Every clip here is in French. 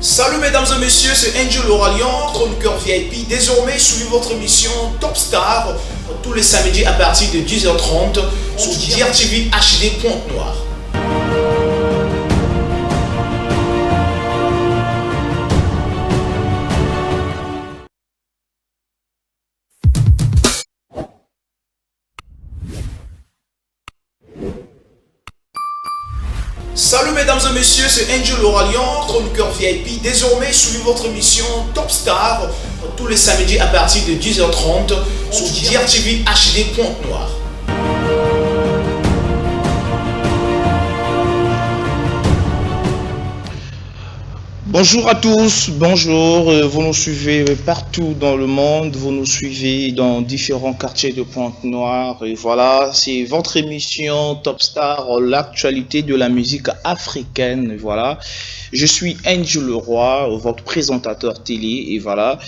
Salut mesdames et messieurs, c'est Angel Oralian, chroniqueur VIP. Désormais, suivez votre émission Top Star tous les samedis à partir de 10h30 sur DRTV HD Pointe-Noire. Salut mesdames et messieurs, c'est Angel Oralian, chroniqueur VIP. Désormais, suivez votre émission Top Star tous les samedis à partir de 10h30 sur DRTV HD Pointe-Noire. Bonjour à tous, bonjour, vous nous suivez partout dans le monde, vous nous suivez dans différents quartiers de Pointe-Noire et voilà, c'est votre émission Top Star, l'actualité de la musique africaine, et voilà. Je suis Angel Leroy, votre présentateur télé et voilà.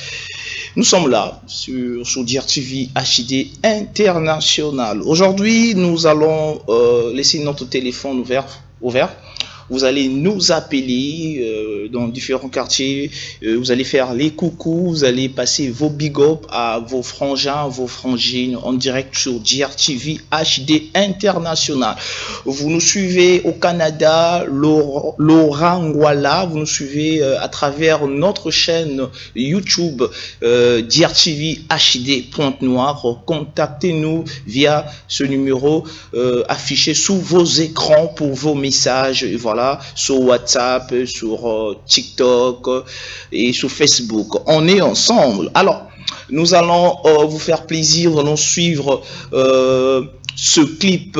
Nous sommes là sur DRTV HD International. Aujourd'hui, nous allons laisser notre téléphone ouvert. Vous allez nous appeler dans différents quartiers, vous allez faire les coucous, vous allez passer vos big up à vos frangins, vos frangines en direct sur DRTV HD International. Vous nous suivez au Canada, l'Orangwala, vous nous suivez à travers notre chaîne YouTube DRTV HD Pointe-Noire. Contactez-nous via ce numéro affiché sous vos écrans pour vos messages. Et voilà. Sur WhatsApp, sur TikTok et sur Facebook. On est ensemble. Alors, nous allons vous faire plaisir de nous suivre ce clip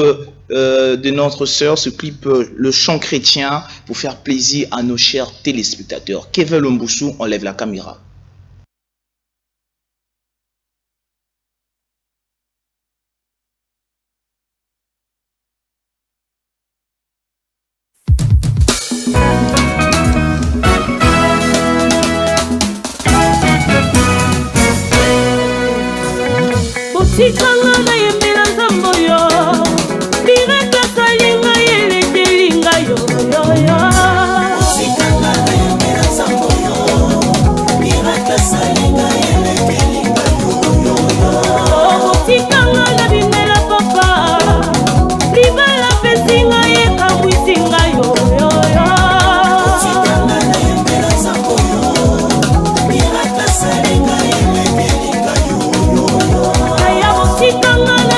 de notre sœur, ce clip Le Chant Chrétien, pour faire plaisir à nos chers téléspectateurs. Kevin Lomboussou, on lève la caméra. Tikanga na yembela nzambo yo Direka salinga yelekelinga yo Tikanga na yembela nzambo yo Direka salinga yelekelinga yo Tikanga na bimela papa Libala pesinga yekamwisinga yo Tikanga na yembela nzambo yo Direka salinga yelekelinga yo Tikanga na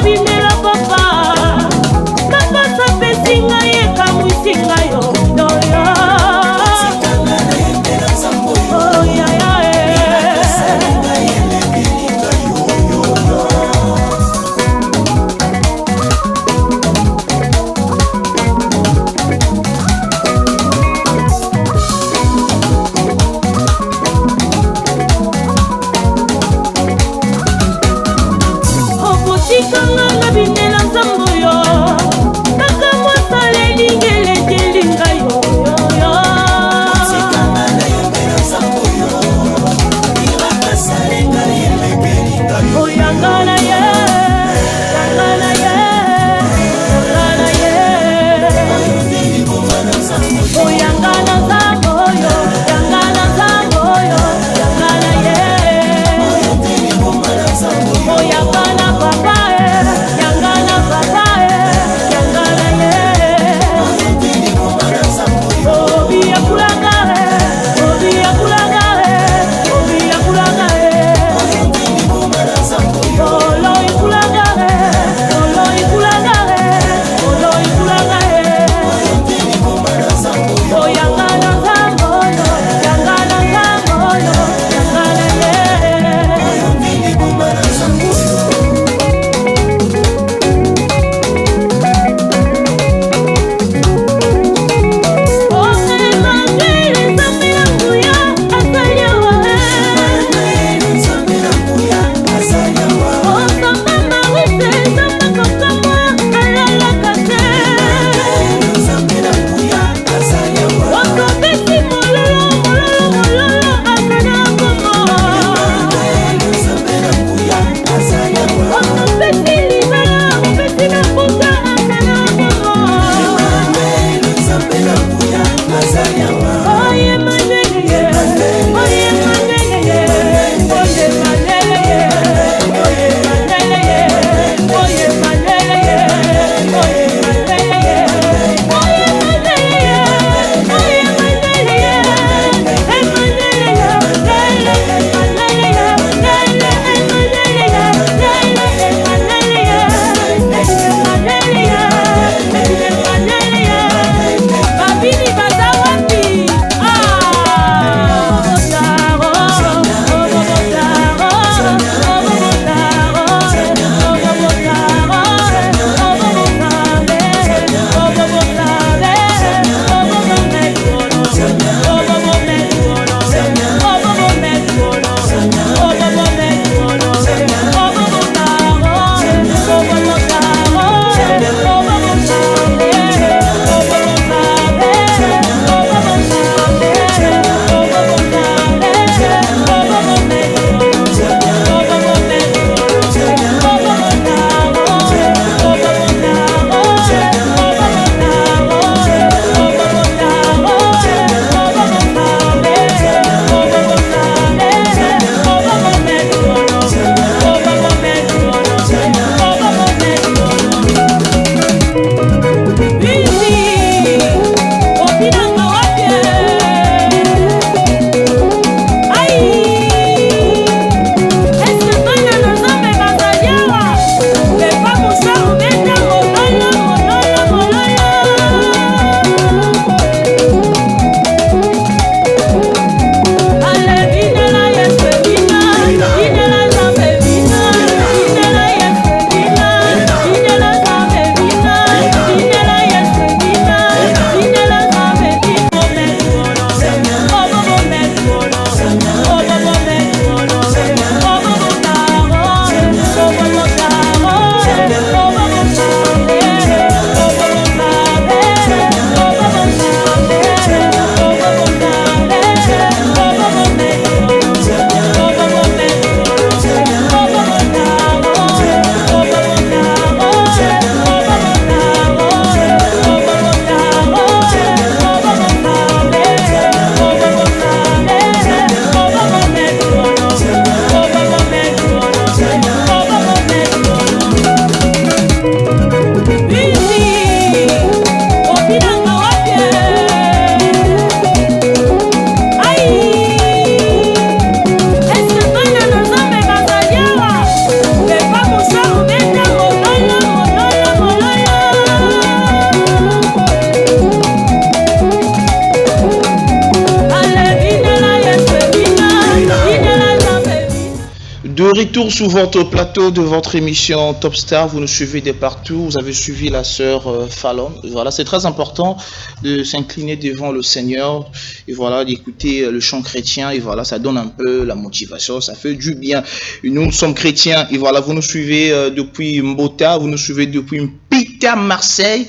De retour sur votre plateau de votre émission Top Star, vous nous suivez de partout, vous avez suivi la sœur Fallon. Voilà, c'est très important de s'incliner devant le Seigneur et voilà, d'écouter le chant chrétien et voilà, ça donne un peu la motivation, ça fait du bien. Et nous sommes chrétiens et voilà, vous nous suivez depuis Mbota, vous nous suivez depuis Mpita, Marseille.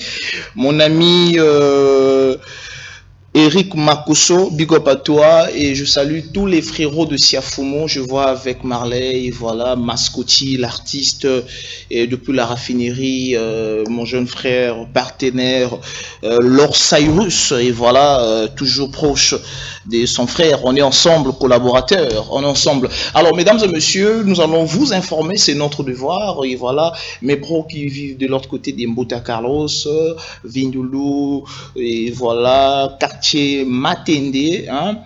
Mon ami Eric Makoso, big up à toi et je salue tous les frérots de Siafumo. Je vois avec Marley, voilà, Mascotti, l'artiste, et depuis la raffinerie, mon jeune frère, partenaire, Lord Cyrus, et voilà, toujours proche de son frère. On est ensemble, collaborateurs, on est ensemble. Alors, mesdames et messieurs, nous allons vous informer, c'est notre devoir, et voilà, mes bros qui vivent de l'autre côté des Mbota Carlos, Vindulu, et voilà, quartier Matende, hein,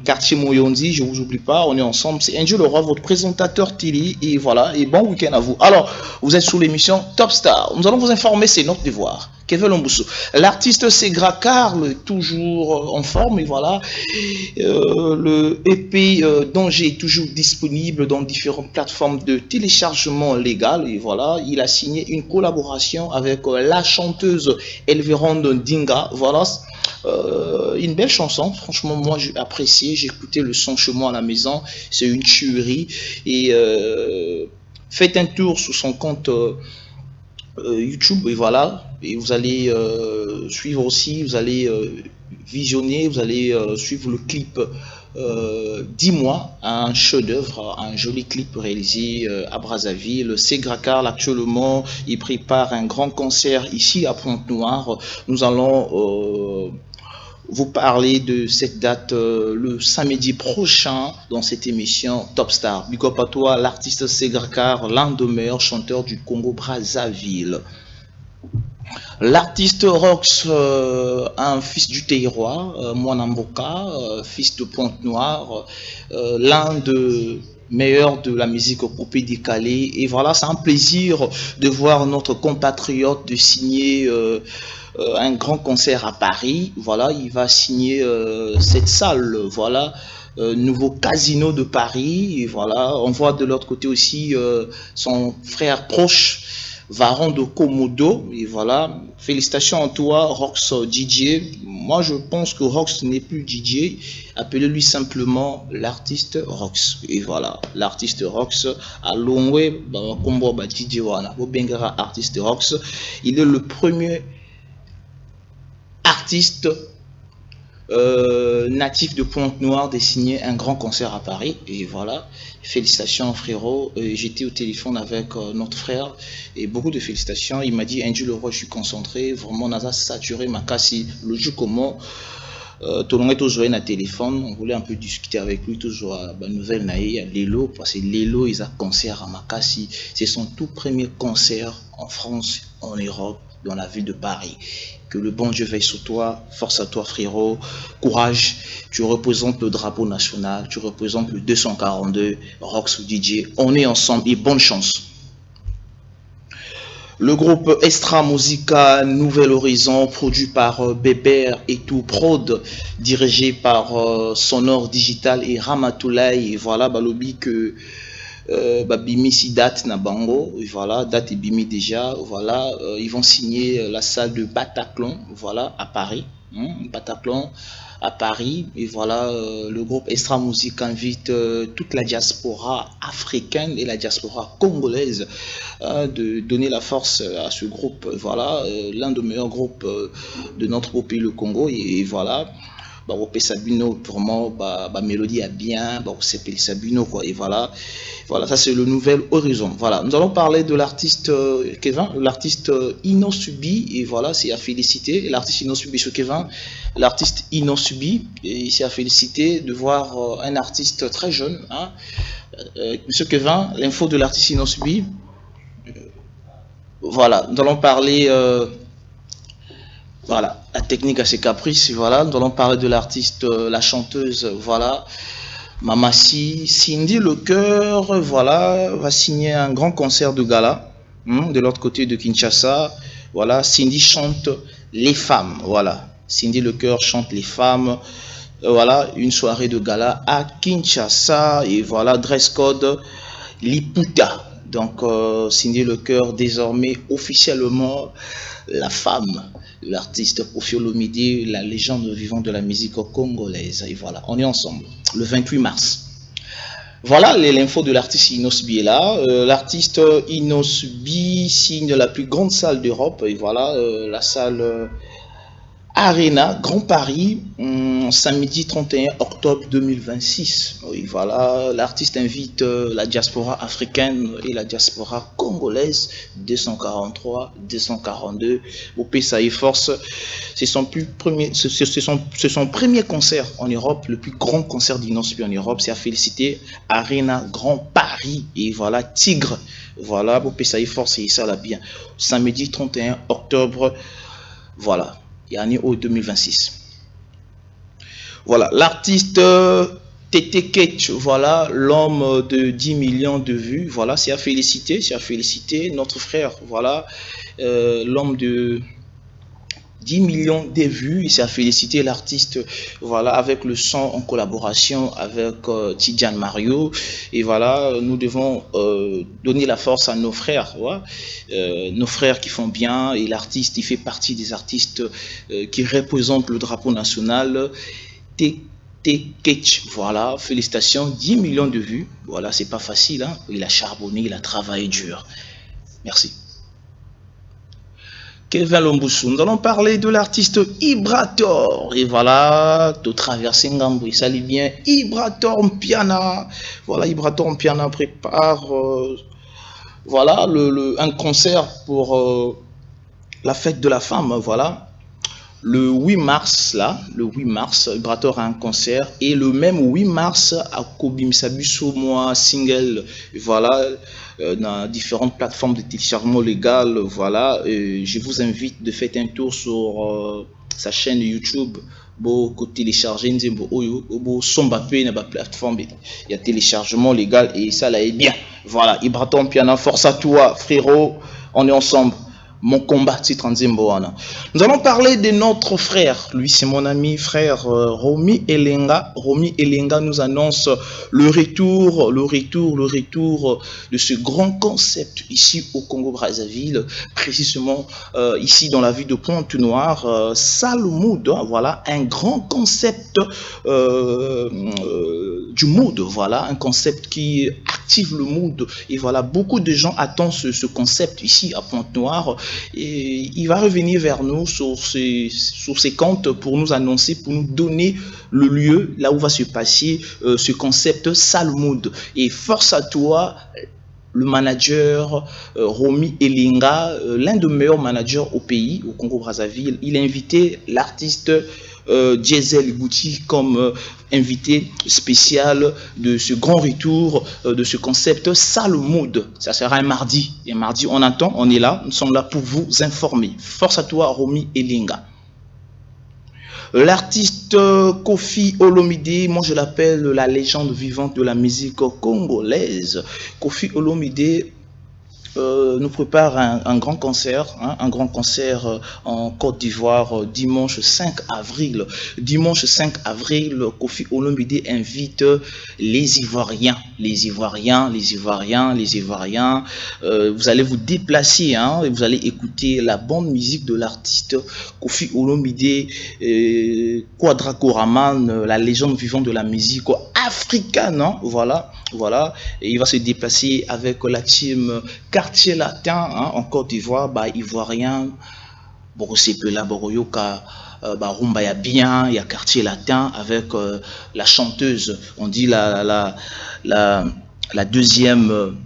quartier Moyondi, je vous oublie pas, on est ensemble, c'est Angel Leroy, votre présentateur Tilly, et voilà, et bon week-end à vous. Alors, vous êtes sous l'émission Top Star, nous allons vous informer, c'est notre devoir. Kevin Lomboussou, l'artiste Segra Carl, toujours en forme, et voilà, le EP Danger est toujours disponible dans différentes plateformes de téléchargement légal, et voilà, il a signé une collaboration avec la chanteuse Elvérande Dinga, voilà, une belle chanson, franchement moi j'ai apprécié, j'ai écouté le son chez moi à la maison, c'est une tuerie, et faites un tour sur son compte YouTube, et voilà, et vous allez suivre aussi, vous allez visionner, vous allez suivre le clip 10 mois, un chef-d'œuvre, un joli clip réalisé à Brazzaville. Segra Carl actuellement, il prépare un grand concert ici à Pointe-Noire. Nous allons vous parler de cette date le samedi prochain dans cette émission Top Star. Big up à toi, l'artiste Segra Carl, l'un des meilleurs chanteurs du Congo Brazzaville. L'artiste Rox, un fils du terroir, Mwanamboka, fils de Pointe-Noire, l'un des meilleurs de la musique coupée décalée. Et voilà, c'est un plaisir de voir notre compatriote de signer un grand concert à Paris. Voilà, il va signer cette salle, voilà, nouveau casino de Paris. Et voilà, on voit de l'autre côté aussi son frère proche, Varon de Komodo, et voilà, félicitations à toi, Rox DJ. Moi, je pense que Rox n'est plus DJ, appelez-lui simplement l'artiste Rox. Et voilà, l'artiste Rox, à Longwe, Kombo DJ Wana, Bengara artiste Rox. Il est le premier artiste natif de Pointe-Noire de signer un grand concert à Paris. Et voilà, félicitations frérot. J'étais au téléphone avec notre frère et beaucoup de félicitations. Il m'a dit Angel Leroy, je suis concentré, vraiment Nasa saturé ma casse, le jeu comment tout le monde est toujours un téléphone, on voulait un peu discuter avec lui, toujours à nouvelle naïe, à Lelo, parce que Lelo il a concert à Makassi, c'est son tout premier concert en France, en Europe, dans la ville de Paris. Que le bon Dieu veille sur toi, force à toi frérot, courage, tu représentes le drapeau national, tu représentes le 242, Rox DJ, on est ensemble et bonne chance. Le groupe Extra Musica Nouvel Horizon, produit par Bébert et tout prod, dirigé par Sonore Digital et Ramatoulaye, et voilà, balobi que Bimi si date na bango, voilà, date et bimi déjà, voilà, ils vont signer la salle de Bataclan, voilà, à Paris, Bataclan à Paris, et voilà, le groupe Extra Musique invite toute la diaspora africaine et la diaspora congolaise de donner la force à ce groupe, voilà, l'un des meilleurs groupes de notre beau pays, le Congo, et voilà. Sabino, vraiment, mélodie a bien, c'est Sabino, quoi, et voilà, voilà, ça c'est le nouvel horizon. Voilà, nous allons parler de l'artiste Kevin, l'artiste Inosubi, et voilà, c'est à féliciter, l'artiste Inosubi sur Kevin, l'artiste Inosubi, et c'est à féliciter de voir un artiste très jeune, hein, Monsieur Kevin, l'info de l'artiste Inosubi, voilà, nous allons parler. Voilà, la technique à ses caprices, voilà, nous allons parler de l'artiste, la chanteuse, voilà, Mamassi, Cindy Le Cœur, voilà, va signer un grand concert de gala, de l'autre côté de Kinshasa, voilà, Cindy chante les femmes, voilà, Cindy Le Cœur chante les femmes, voilà, une soirée de gala à Kinshasa, et voilà, dress code, Liputa. Donc, Cindy Lecœur, désormais officiellement la femme de l'artiste Koffi Olomide, la légende vivante de la musique congolaise. Et voilà, on est ensemble le 28 mars. Voilà l'info de l'artiste Inosbi est là. L'artiste Inosbi signe la plus grande salle d'Europe. Et voilà, la salle Arena, Grand Paris, samedi 31 octobre 2026. Oui, voilà, l'artiste invite la diaspora africaine et la diaspora congolaise, 243, 242, au PSAI Force. C'est son premier concert en Europe, le plus grand concert d'Inosbi en Europe. C'est à féliciter Arena, Grand Paris. Et voilà, Tigre. Voilà, au PSAI Force, et ça là bien. Samedi 31 octobre, voilà. Et année 2026. Voilà, l'artiste Tete Ketch, voilà, l'homme de 10 millions de vues, voilà, c'est à féliciter, notre frère, voilà, l'homme de 10 millions de vues, et c'est à féliciter l'artiste, voilà, avec le son en collaboration avec Tidjane Mario. Et voilà, nous devons donner la force à nos frères, voilà, nos frères qui font bien, et l'artiste, il fait partie des artistes qui représentent le drapeau national. Ketch, voilà, félicitations, 10 millions de vues, voilà, c'est pas facile, hein? Il a charbonné, il a travaillé dur. Merci. Kevin Lomboussou, nous allons parler de l'artiste Ibrator. Et voilà, de traverser Ngambo, ça lit bien. Ibrator Mpiana. Voilà, Ibrator Mpiana prépare voilà, un concert pour la fête de la femme. Voilà. Le 8 mars, là, le 8 mars, Ibrator a un concert. Et le même 8 mars, à Kobim Sabuso, moi, single, voilà, dans différentes plateformes de téléchargement légal, voilà. Je vous invite de faire un tour sur sa chaîne YouTube. Bon, télécharger Sombape na plateforme, il y a téléchargement légal et ça là est bien. Voilà, Ibrator Piana, force à toi, frérot, on est ensemble. Mon combat, titre Nzimboana. Nous allons parler de notre frère. Lui, c'est mon ami, frère Romy Elenga. Romy Elenga nous annonce le retour de ce grand concept ici au Congo-Brazzaville, précisément ici dans la ville de Pointe-Noire. Salmoud, voilà, un grand concept du mood, voilà, un concept qui active le mood. Et voilà, beaucoup de gens attendent ce concept ici à Pointe-Noire. Et il va revenir vers nous sur ses comptes pour nous annoncer, pour nous donner le lieu là où va se passer ce concept Salmoud. Et force à toi, le manager Romy Elenga, l'un des meilleurs managers au pays, au Congo-Brazzaville. Il a invité l'artiste Diesel Bouti comme invité spécial de ce grand retour de ce concept Salmoud. Ça sera un mardi. Et mardi, on attend, on est là, nous sommes là pour vous informer. Force à toi, Romy Elenga. L'artiste Koffi Olomide, moi je l'appelle la légende vivante de la musique congolaise. Koffi Olomide nous prépare un grand concert, hein, en Côte d'Ivoire dimanche 5 avril. Dimanche 5 avril, Koffi Olomide invite les Ivoiriens. Vous allez vous déplacer, hein, et vous allez écouter la bande musique de l'artiste Koffi Olomide, Quadracoraman, la légende vivante de la musique africaine, hein, voilà. Et il va se déplacer avec la team Quartier Latin, hein, en Côte d'Ivoire, Ivoirien, Borosepela, Boroyoka, Rumba ya bien, il y a Quartier Latin avec la chanteuse, on dit la deuxième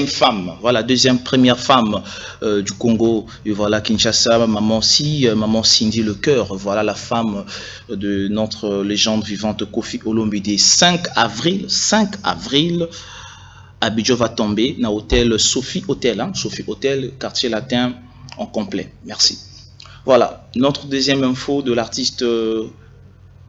femme, voilà, première femme du Congo, et voilà, Kinshasa, maman Cindy Lecœur, voilà la femme de notre légende vivante Koffi Olomide. 5 avril, Abidjo va tomber dans l'hôtel Sophie Hôtel, hein, Sophie Hôtel, Quartier Latin en complet. Merci. Voilà, notre deuxième info de l'artiste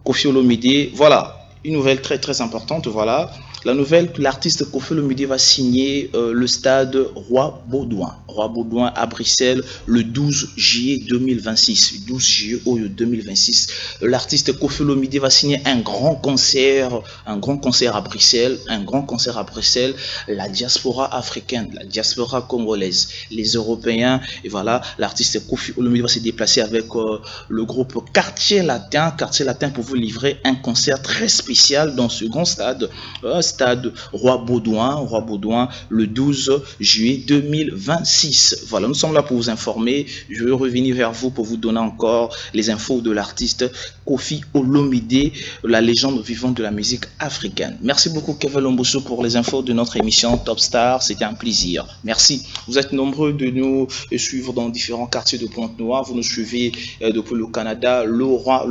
Koffi Olomide. Voilà, une nouvelle très très importante, voilà. La nouvelle, l'artiste Koffi Olomide va signer le stade Roi Baudouin. Roi Baudouin à Bruxelles le 12 juillet 2026. 12 juillet 2026. L'artiste Koffi Olomide va signer un grand concert à Bruxelles, la diaspora africaine, la diaspora congolaise, les Européens, et voilà, l'artiste Koffi Olomide va se déplacer avec le groupe Quartier Latin pour vous livrer un concert très spécial dans ce grand stade, stade Roi Baudouin, le 12 juillet 2026. Voilà, nous sommes là pour vous informer. Je vais revenir vers vous pour vous donner encore les infos de l'artiste Koffi Olomide, la légende vivante de la musique africaine. Merci beaucoup Kevin Lomboso pour les infos de notre émission Top Star. C'était un plaisir. Merci. Vous êtes nombreux de nous suivre dans différents quartiers de Pointe-Noire. Vous nous suivez depuis le Canada. Laura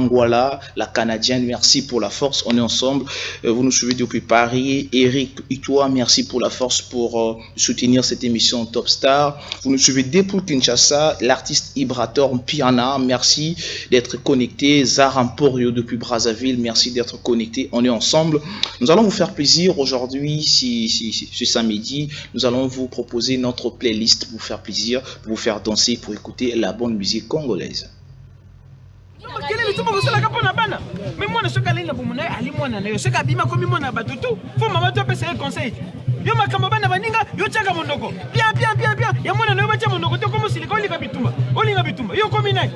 Ngwala, la Canadienne. Merci pour la force. On est ensemble. Vous nous suivez depuis Paris. Eric Itoa, merci pour la force pour soutenir cette émission Top Star. Vous nous suivez depuis Kinshasa. L'artiste Ibrator Piana, merci d'être connecté. Zaramporio depuis Brazzaville, merci d'être connecté. On est ensemble. Nous allons vous faire plaisir aujourd'hui, ce samedi. Nous allons vous proposer notre playlist pour vous faire plaisir, pour vous faire danser, pour écouter la bonne musique congolaise. Mais moi, je suis allé à Boumounaï, à Limouana, je suis allé à Komimona Batutu, faut maman te passer un conseil. Yo makamabana baninga, yo tchaka monoko. Bien. Ya mwana no bacha monoko, to comme si les colis bitumba. Olinga bitumba. Yo kominai.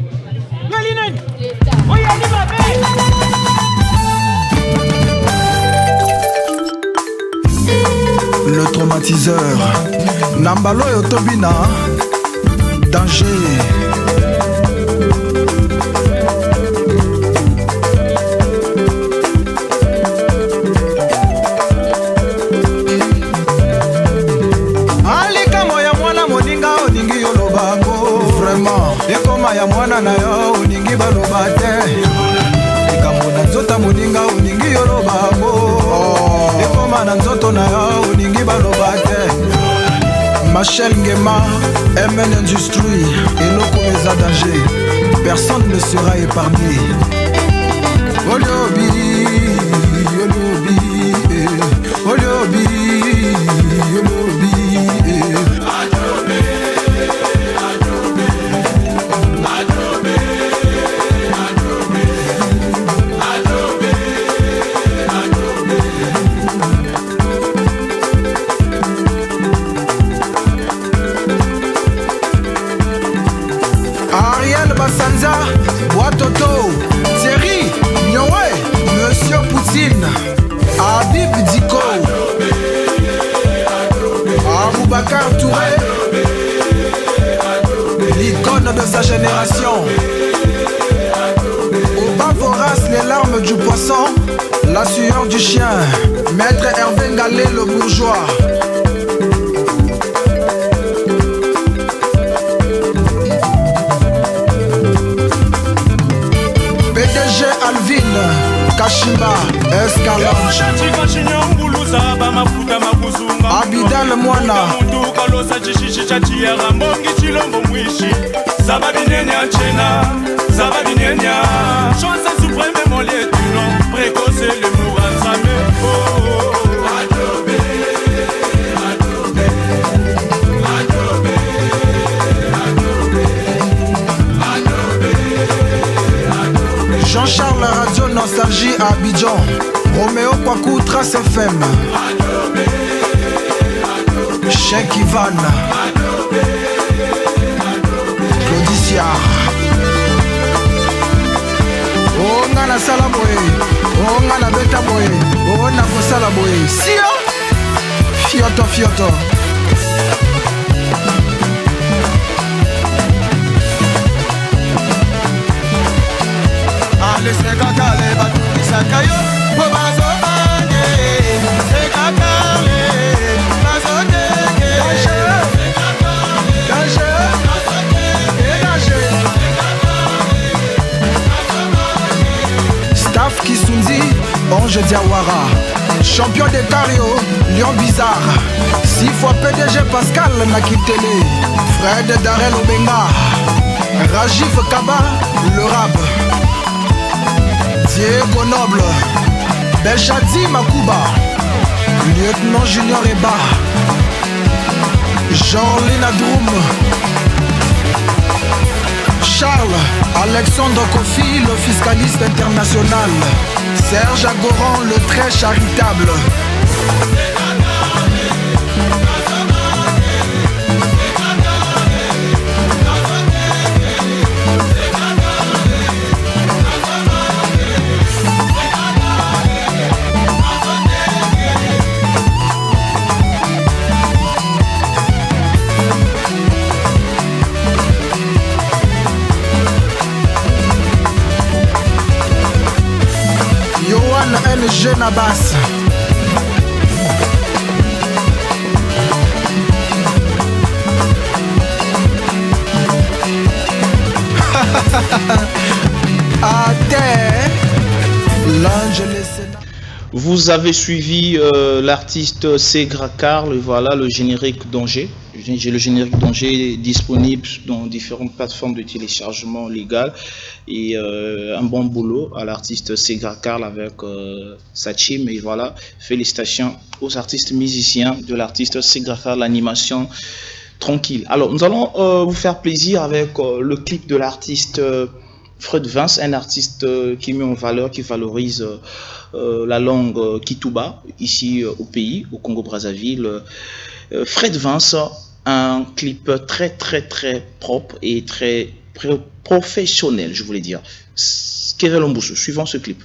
Ngalinai. Oya ni mabe. Le traumatiseur. Nambalo Yotobina. Danger. Ya mwana na yo uningi baloba te likambo na nzota moninga uningi yoloba ngo ekoma na nzoto na yo uningi baloba te Machel Ngema MN Industrie eloko eza danger personne ne sera épargné Oliobi Watoto, Thierry, Nyoé, Monsieur Poutine, Habib Diko, Aboubakar Touré, l'icône de sa génération. Au bas vorace, les larmes du poisson, la sueur du chien, Maître Hervé Ngalé le bourgeois. Alvin, Kashimba, Escalonge Abidal Mwana Chance suprême mon lieutenant, précoce le Mouransame. Jean-Charles Radio Nostalgie à Abidjan, Roméo Kwaku Trace FM, Cheikh Ivan, Claudicia, Oh Ngana Salaboé, Oh Ngana Betaboé, Oh Nako Salaboé, Sio, Fioto. Sekakale batukisakayo bobazobange sekakale bazoteke Staff Kisunzi, Ange Diawara, champion de Cario, Lion Bizarre, 6 fois PDG Pascal Nakitele, Fred Darel Obenga, Rajif Kaba, le rap Diego Noble, Belchadi Makuba, lieutenant Junior Eba, Jean-Lin Adroum, Charles Alexandre Kofi, le fiscaliste international, Serge Agoran, le très charitable. LG Nabas. À terre, l'ange les Sénat. Vous avez suivi l'artiste Segra Karl, voilà le générique d'Angers. J'ai le générique d'Angers disponible dans différentes plateformes de téléchargement légal et un bon boulot à l'artiste Segra Karl avec sa team. Et voilà, félicitations aux artistes musiciens de l'artiste Segra Karl, l'animation tranquille. Alors nous allons vous faire plaisir avec le clip de l'artiste Fred Vince, un artiste qui met en valeur, qui valorise la langue Kituba ici au pays, au Congo-Brazzaville. Fred Vince, un clip très propre et très professionnel, je voulais dire. Kevin Lomboussou, suivant ce clip.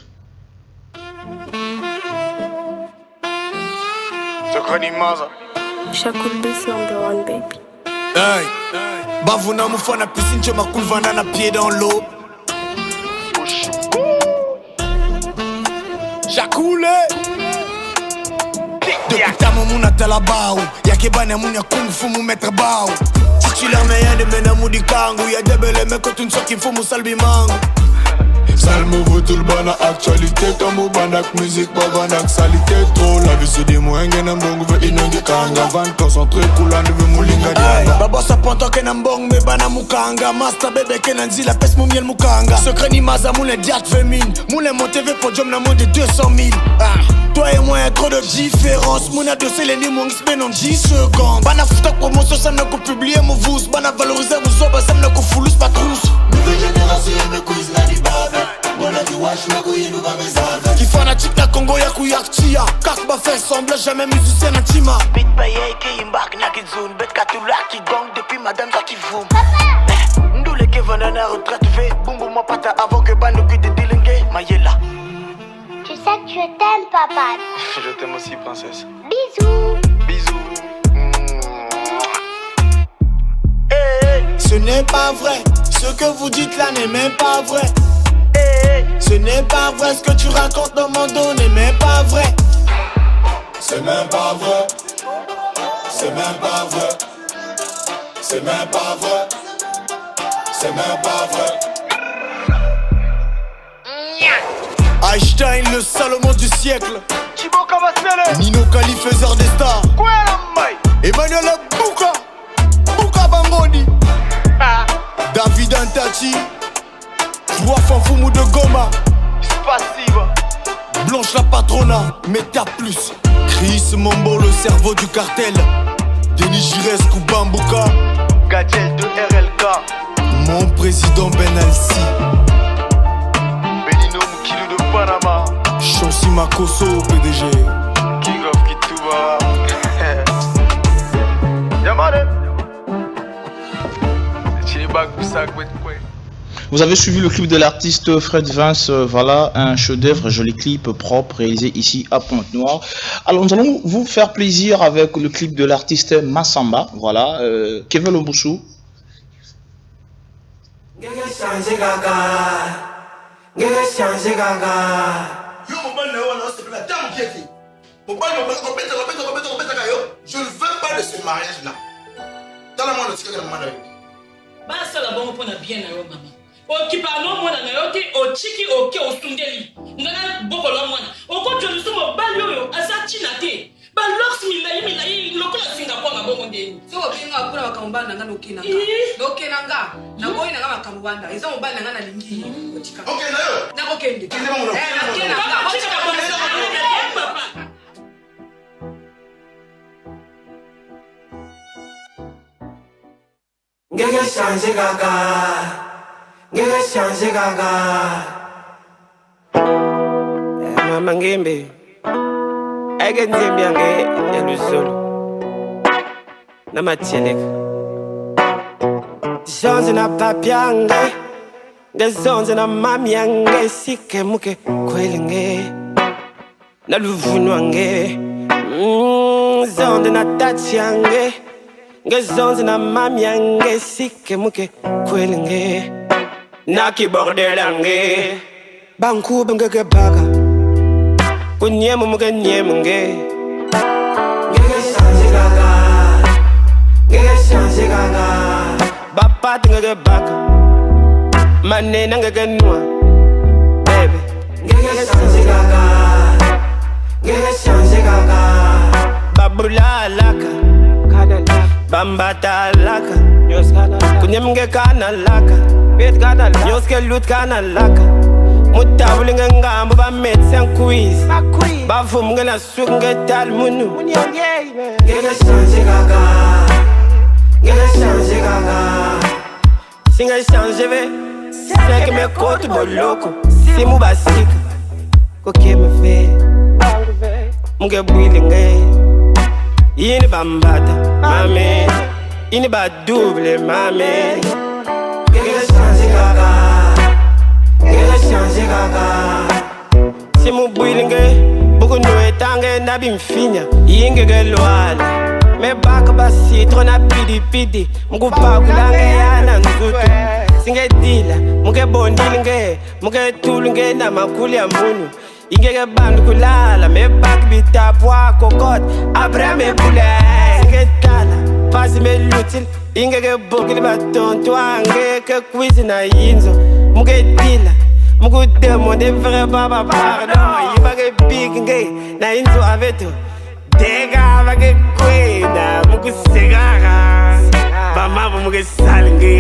Shakulbis number one baby. Hey, bavuna mufana pisinche makulvana na pied dans l'eau. Jacoulé. Depuis ta mouna talabao, y'a bana mounia kung fu mou mettre bao. Titulaire meilleur de mena moudi kangu, y'a des belles mecs quand une sorte faut mou salbi mangu. Salmo vaut tout le bana actualité, comme au banak musique, pas banak salité trop. La vie c'est des moyens, y'en a bon, veut inongi kanga. 20 ans sont très cool, on veut moulinga dianga. Babo sa ponto ke na mbong, me bana mukanga. Master bébé ke na nzi la peste mou miel mukanga. Secret ni maza moule diat fémine. Moule mon TV podium na monde de 200 000. Toi et moi y'a trop de différence. Mouna dossier les ni mon XP en 10 secondes. Bana foutak promotion, ça n'a qu'au publier mon vous. Bana valoriser mon soba, ça n'a qu'au foulous pas trousse. Nouvelle génération, me quiz la libave. Qui fanatique na Congo ya kuyaktia. Kak ba fait sembler jamais musicien na tima. Bit baye ki imbark na kizun. Bet katula ki gong depuis madame sa ki voum. Ndoule ke vanana retraite fait. Boum moi pata avant que ban de dilingue. Mayela. Tu sais que je t'aime papa. Je t'aime aussi princesse. Bisous. Bisous. Ce n'est pas vrai. Ce que vous dites là n'est même pas vrai. Ce n'est pas vrai, ce que tu racontes dans mon dos n'est même pas vrai. C'est même pas vrai. C'est même pas vrai. C'est même pas vrai. C'est même pas vrai. Einstein, le Salomon du siècle. Nino Kali, faiseur des stars. Emmanuel Bouka. Bouka Bangoni. David Antati. Joie Fanfoumou de Goma. Blanche la patrona, Meta Plus. Chris Mombo, le cerveau du cartel. Denis Gires, Koubambouka. Gadiel de RLK. Mon président Ben Alci. Benino Mukilo de Panama. Chonsi Makoso, PDG. King of Kituba. Yamane. Chilibak Boussak Wetkwe. Vous avez suivi le clip de l'artiste Fred Vince, voilà un chef-d'œuvre, joli clip propre réalisé ici à Pointe-Noire. Alors nous allons vous faire plaisir avec le clip de l'artiste Massamba, voilà, Kevin Lomboussou. Je ne veux pas de ce mariage-là. Donne-moi le ticket de maman. Bah ça là bon pour na bien na yo maman. Okipa no mwana na yo te ochiki oke osundeli. Ngana bokolo mwana. Okojo lusu mo balio yo asa china te. Ba lox milai lokola Singapore na bongo ndeni. So obenga akuna bakamba na ngana okina. Okina nga. Na boyi na ngama kamubanda. Eza mo bana ngana lingi. Otika. Okay na yo. Na okende. Na okende. Na okende. ngeke chanje gaga, ngeke chanje gaga. Mama ngimbi, ake nzimbi yange yalusolo namatheleka zonze na papi yange ngezonze na mami yange sike muke kwelenge naluvunwa nge zonze na tati yange ngezonze na mami yange sike muke kwelenge nakibordela nge bankube ngeke baka kunyemu muke nyemu nge ngeke chanje gaga, ngeke chanje gaga. bapati ngeke baka manena ngeke nwa bebe ngeke chanje gaga, ngeke chanje gaga. babula alaka bambata alaka kunyemu ngeke kana alaka nyoske lut kana alaka mutabule ngengambo bametse quiz bavumu ngena suku ngetal munu ngeke chanje gaga, ngeke chanje gaga. singa change ve seke me kotu boloko simu basika koke me fe muge bwili nge yini bambata mame yini ba double mame ngeke chanje gaga, ngeke chanje gaga. simu bwili nge buku noe tange na bimfinya yinge ge lwala me baka basitro na pidi pidi mugu pakulange yana nzutu singe dila muge bondili nge muge tulu nge na makuli ya munu ingeke bandu kulala me baka bitapwa kokot abra me bule singe tala pasi me lutil ingeke bokili batonto angeke kwizi na yinzo muge dila mugu demande vrai baba pardon yibage big nge na yinzo aveto Dega vage kweda mugu segara Bama mugu salnge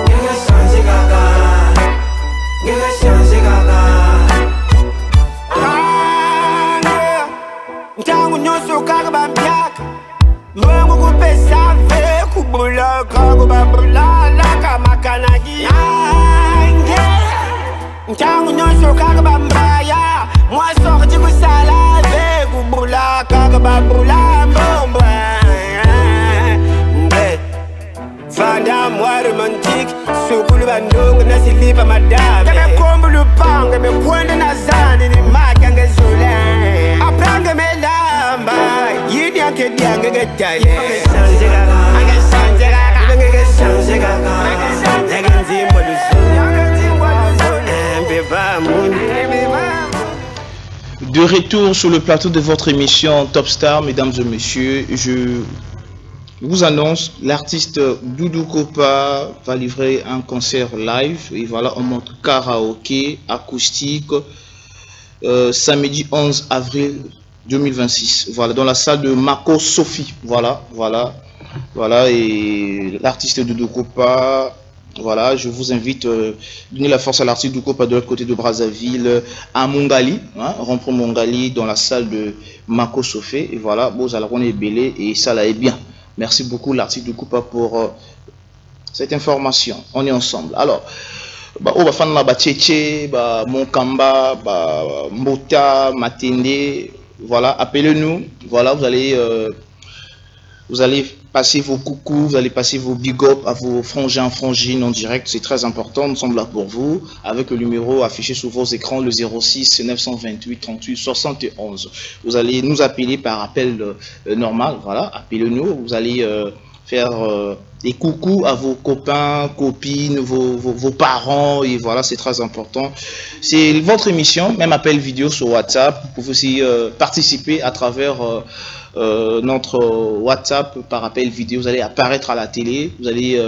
ngeke chanje gaga, ngeke chanje gaga. Ntangu nyoso kaga bambiaka Mwengu kupesa ve kubula kago babula Laka makanagi Ntangu nyonso kaka bambaya Mwa sorti kusala ve kubula kaka babula mbomba Fanda mwa romantique Sukulu bandungu na silipa madame Kame kombu lupange me kwende na zani ni maka nge zule Aprange me lamba Yidi anke diange getale Ngeke chanje gaga, ngeke chanje gaga. Ngeke nzimbo lusulu De retour sur le plateau de votre émission Top Star, mesdames et messieurs, je vous annonce l'artiste Doudou Kopa va livrer un concert live et voilà en mode karaoké acoustique samedi 11 avril 2026. Voilà dans la salle de Mako Sophie. Voilà et l'artiste Doudou Kopa. Voilà, je vous invite à donner la force à l'artiste du Kopa de l'autre côté de Brazzaville, à Mongali, rond-point Mongali, dans la salle de Mako Sofé. Et voilà, Beaux Alaron est belé et ça là est bien. Merci beaucoup l'artiste du Kopa pour cette information. On est ensemble. Alors, on va faire la Tchétché, Monkamba, Mbota, Matende. Voilà, appelez-nous. Voilà, vous allez passer vos coucous, vous allez passer vos big up à vos frangins, frangines en direct, c'est très important, nous sommes là pour vous, avec le numéro affiché sur vos écrans, le 06 928 38 71. Vous allez nous appeler par appel normal, voilà, appelez-nous, vous allez faire des coucous à vos copains, copines, vos parents, et voilà, c'est très important. C'est votre émission, même appel vidéo sur WhatsApp, vous pouvez aussi participer à travers notre WhatsApp par appel vidéo, vous allez apparaître à la télé, vous allez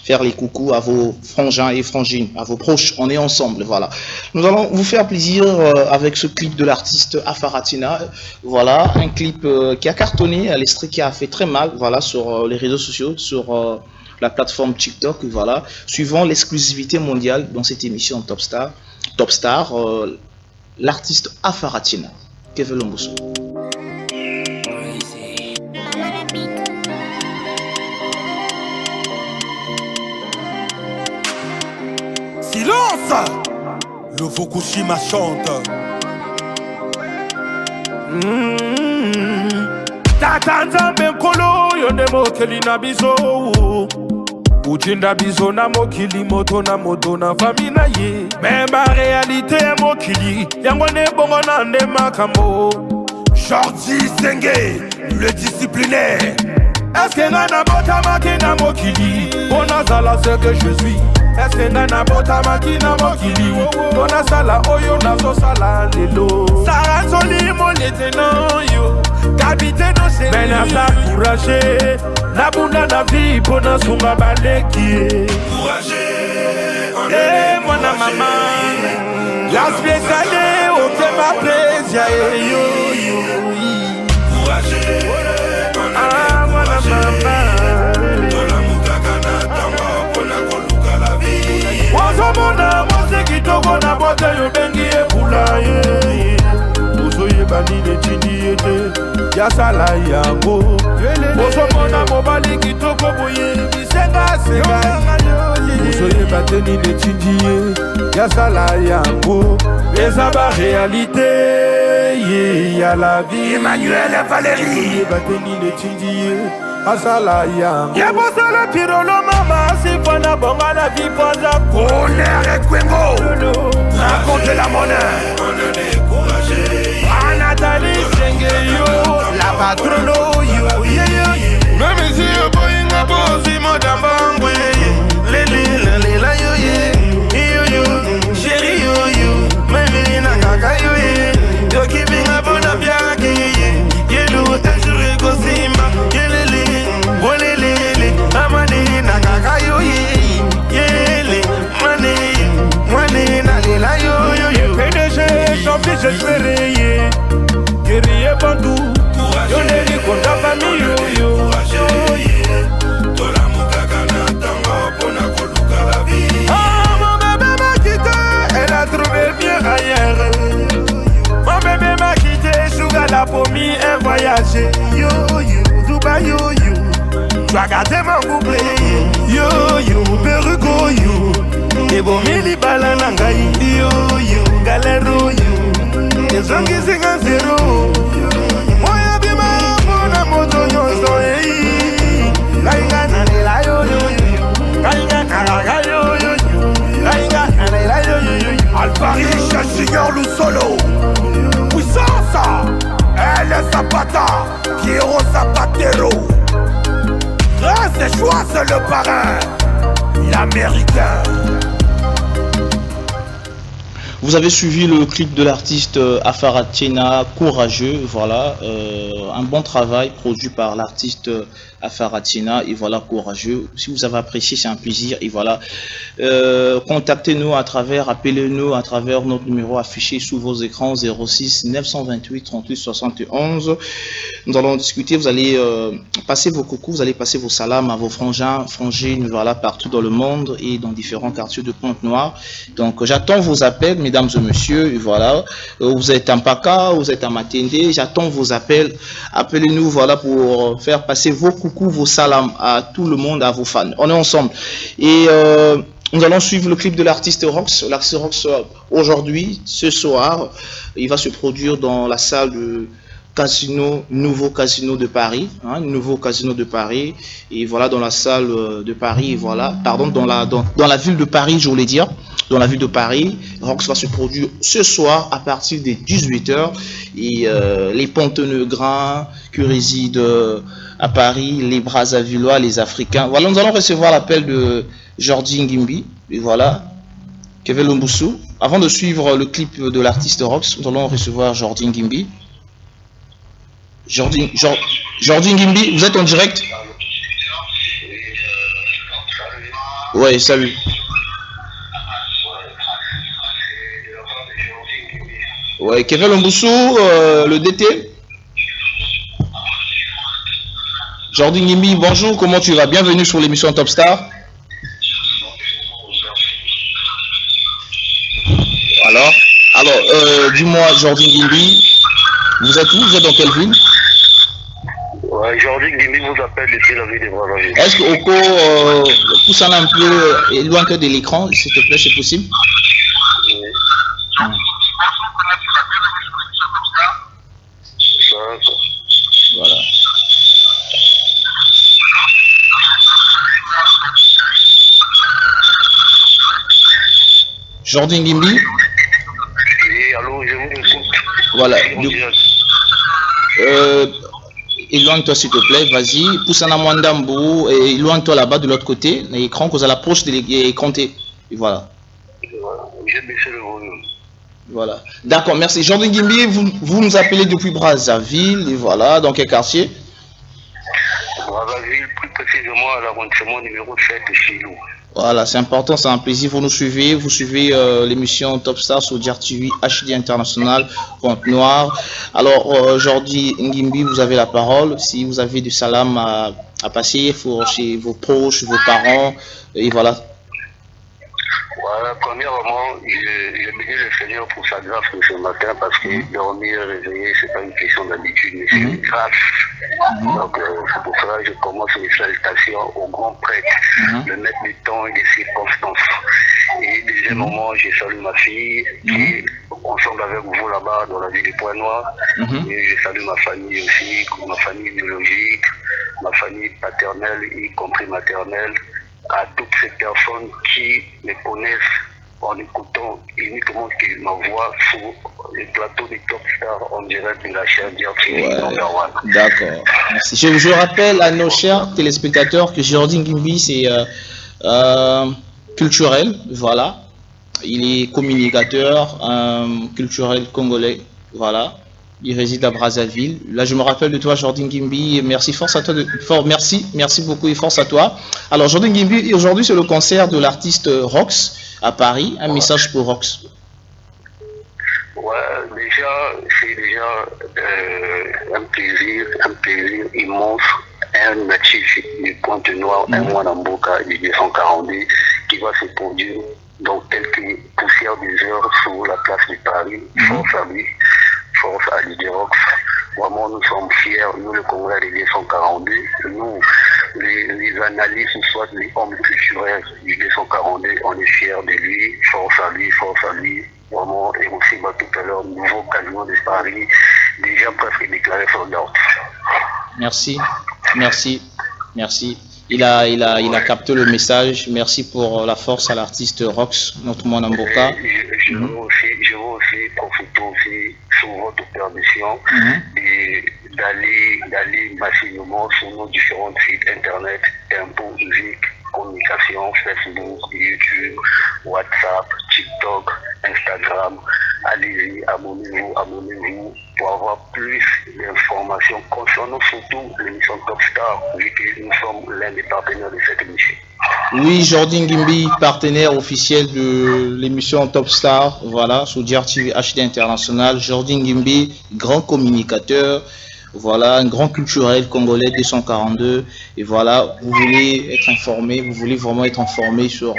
faire les coucous à vos frangins et frangines, à vos proches, on est ensemble, voilà. Nous allons vous faire plaisir avec ce clip de l'artiste Afaratina, voilà, un clip qui a cartonné, l'extrait qui a fait très mal, voilà, sur les réseaux sociaux, sur la plateforme TikTok, voilà. Suivant l'exclusivité mondiale dans cette émission Top Star, l'artiste Afaratina, Kevin Lomboso. Silence. Le Fukushima chante. Tata nzambe nkolo yonde mokeli na biso Uchinda biso na mokili moto na moto na fami na ye Memba réalité ya mokili yango ne bongo na nde makambo Jordi Senge, le disciplinaire. Est-ce que ngana bota makina mokili Ona zala ce que je suis Est-ce que ngana bota makina mokili Ona sala oyo nazo sala lelo Sara soli mon lieutenant yo Capitaine au série Mena sa courageux Nabunda na vie pona sunga baleki Courageux Eh mwana mama La spéciale au tema plaisir yo yo Courageux Ah mwana mama Tola mukakana tamba pona koluka la vie Wazomona mwase kitoko na bote yo bengi epula ye Ozoye banine chindi ete Yasala yango Wazomona mobali kitoko boye Bisenga senga Ozoye banine chindi ye Yasala yango Ezaba réalité Y'a la vie Emmanuel et Valérie Ozoye banine chindi ye Asala yango Yebosa le pirolo mama Sifana bonga la vie poza Bonheur et Kwengo Raconte la monnaie On est courageux Nathalie Senge yo La patrono yo Même si yo boyinga bozi modambangwe Lele la yo yo Chéri yo Même na kaka yo Yo kibinga bona biaki Yelu ejure kosima Yelele Olelele Amani na kaka yo Yele Mwane na lela yo PDG champi j'espérais Guerrier bandou Yoneri konda famille yo Tola mukakana tamba pona koluka la vie Ah mon bébé m'a quitté Elle a trouvé bien ailleurs Mon bébé m'a quitté Suga la promis un voyage Yo Dubaï yo Tu as gardé mon couple Yo Perugo yo Ebo mili bala nangai Yo Galero yo Ezongi singa zero Moya bima Mona moto nyonso Kainga nalela yo Kainga karaga yo Kainga nalela yo Alpha Riche Junior Lusolo Puissance Elle est Zapata Piero Zapatero Grâce et choix c'est le parrain L'américain. Vous avez suivi le clip de l'artiste Afara Tiena, Courageux, voilà, un bon travail produit par l'artiste Afara Tiena, et voilà, Courageux. Si vous avez apprécié, c'est un plaisir, et voilà, contactez-nous à travers, appelez-nous à travers notre numéro affiché sous vos écrans 06 928 38 71. Nous allons discuter, vous allez passer vos coucous, vous allez passer vos salams à vos frangins, frangines, voilà, partout dans le monde et dans différents quartiers de Pointe-Noire. Donc j'attends vos appels, mesdames et messieurs, et voilà, vous êtes en Paka, vous êtes en Matende, j'attends vos appels, appelez-nous, voilà, pour faire passer vos coucous, vos salams à tout le monde, à vos fans. On est ensemble. Et nous allons suivre le clip de l'artiste Rox. L'artiste Rox, aujourd'hui, ce soir, il va se produire dans la salle de Casino, nouveau casino de Paris, nouveau casino de Paris, et voilà, dans la salle de Paris, voilà, pardon, dans la ville de Paris, je voulais dire, dans la ville de Paris. Rox va se produire ce soir à partir des 18h, et les Ponteneugrins qui résident à Paris, les Brazzavillois, les Africains, voilà, nous allons recevoir l'appel de Jordi Ngimbi, et voilà, Kevin Lomboussou. Avant de suivre le clip de l'artiste Rox, nous allons recevoir Jordi Ngimbi. Jordi Ngimbi, vous êtes en direct? Ouais, salut. Ouais, Kevin Lomboussou, le DT. Jordi Ngimbi, bonjour, comment tu vas? Bienvenue sur l'émission Top Star. Alors, dis-moi, Jordi Ngimbi, vous êtes où? Vous êtes dans quelle ville? Ouais, Jordi Ngimbi vous appelle depuis la ville de Brazzaville. Est-ce que pousse un peu éloigne de l'écran, s'il te plaît, c'est possible. Voilà. Jordan Gimbi. Oui, allô, je vous écoute. Voilà. Éloigne-toi s'il te plaît, vas-y. Pousse un amandambo et éloigne-toi là-bas de l'autre côté, l'écran, qu'on a l'approche de l'écran. Et voilà. J'ai baissé le volume. Voilà. D'accord, merci. Jordan Gimbi, vous nous appelez depuis Brazzaville, et voilà, dans quel quartier? Brazzaville, plus précisément à l'arrondissement numéro 7 chez nous. Voilà, c'est important, c'est un plaisir. Vous suivez l'émission Top Star sur Diar TV HD International, Pointe-Noire. Alors, aujourd'hui, Ngimbi, vous avez la parole. Si vous avez du salam à passer chez vos proches, vos parents, et voilà. Voilà, premièrement, je bénis le Seigneur pour sa grâce de ce matin parce que dormir, réveiller, c'est pas une question d'habitude, mais c'est une grâce. Donc, c'est pour cela que je commence mes salutations au grand prêtre, le maître du temps et des circonstances. Et deuxièmement, je salue ma fille qui est ensemble avec vous là-bas dans la ville du Pointe-Noire. Et je salue ma famille aussi, ma famille biologique, ma famille paternelle, y compris maternelle, à toutes ces personnes qui me connaissent en écoutant uniquement ma voix sur le plateau du Top Star en direct de la chaîne Diar TV Number One. D'accord. Merci. Je rappelle à nos chers téléspectateurs que Jordan Gimbi, c'est culturel, voilà. Il est communicateur culturel congolais, voilà. Il réside à Brazzaville. Là, je me rappelle de toi, Jordan Gimbi. Merci, force à toi. Merci beaucoup et force à toi. Alors, Jordan Gimbi, aujourd'hui, c'est le concert de l'artiste Rox à Paris. Un message pour Rox. Ouais, c'est déjà un plaisir immense. Un natif du Pointe-Noire, un Mwanamboka du 242 qui va se produire dans quelques poussières des heures sur la place de Paris. Force à lui. Force à l'Iderox. Vraiment, nous sommes fiers, nous, le Congrès des 242, nous, les analystes, soit les hommes culturels du 242, on est fiers de lui. Force à lui, vraiment. Et aussi, tout à l'heure, nouveau casino de Paris, déjà presque déclaré soldat. Merci. Il a capté le message. Merci pour la force à l'artiste Rox, notre Mwanamboka. Je veux aussi profiter aussi sur votre permission et d'aller massivement sur nos différents sites internet, Tempo Musique, Communication, Facebook, YouTube, WhatsApp, TikTok, Instagram. Allez-y, abonnez-vous pour avoir plus d'informations concernant surtout l'émission Top Star, vu que nous sommes l'un des partenaires de cette émission. Oui, Jordan Gimbi, partenaire officiel de l'émission Top Star, voilà, sur Diar TV HD International. Jordan Gimbi, grand communicateur, voilà, un grand culturel congolais 242. Et voilà, vous voulez être informé, vous voulez vraiment être informé sur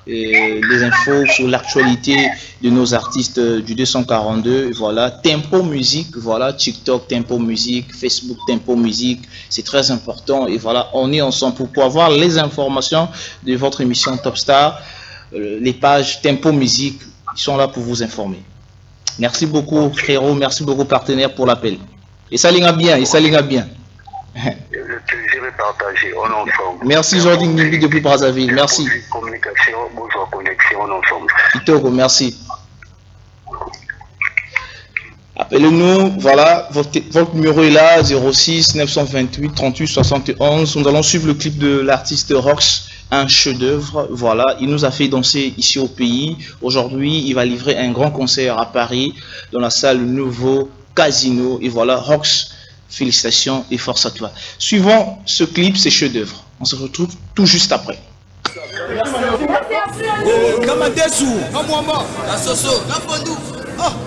les infos, sur l'actualité de nos artistes du 242. Voilà, Tempo Musique, voilà, TikTok Tempo Musique, Facebook Tempo Musique, c'est très important. Et voilà, on est ensemble pour avoir les informations de votre émission Top Star. Les pages Tempo Musique, ils sont là pour vous informer. Merci beaucoup frérot, merci beaucoup partenaire pour l'appel. Et ça l'ira bien, Le plaisir est partagé, on est ensemble. Merci Jordan Gimbi depuis Brazzaville, merci. Communication, bonjour, connexion, on est ensemble. Itoko, merci. Appelez-nous, voilà, votre numéro est là, 06 928 38 71. Nous allons suivre le clip de l'artiste Rox, un chef-d'œuvre, voilà. Il nous a fait danser ici au pays. Aujourd'hui, il va livrer un grand concert à Paris, dans la salle Nouveau Casino. Et voilà, Rox, félicitations et force à toi. Suivons ce clip, c'est chef-d'œuvre. On se retrouve tout juste après.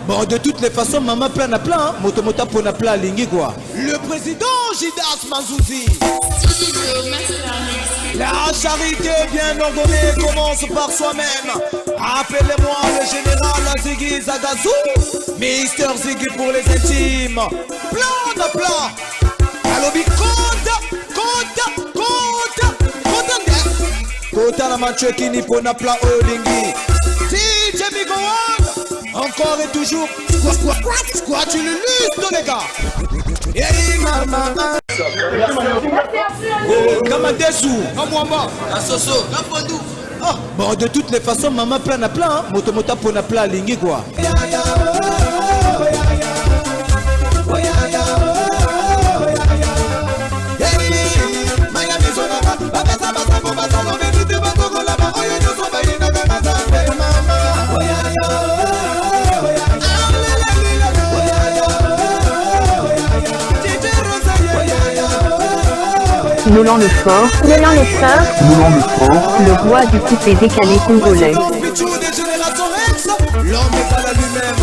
Bon, de toutes les façons, maman plein à plein, motomota pour na plein lingi quoi. Le président Jidas Mazouzi. La charité bien ordonnée commence par soi-même. Appelez-moi le général Ziggy Zagazou, Mister Ziggy pour les intimes. Plan de plan. Allobi compte. Kota la manchekini pona pla olingi. DJ Bigo One. Encore et toujours. Quoi tu le luttes les gars. Hey mama. Kamadesu, Amwamba, Asoso, Kapondu. Ah, bon de toutes les façons maman plein à plein, motomota pona pla lingi quoi. Nolan le fort, le roi du coupé décalé congolais. L'homme égale à lui-même.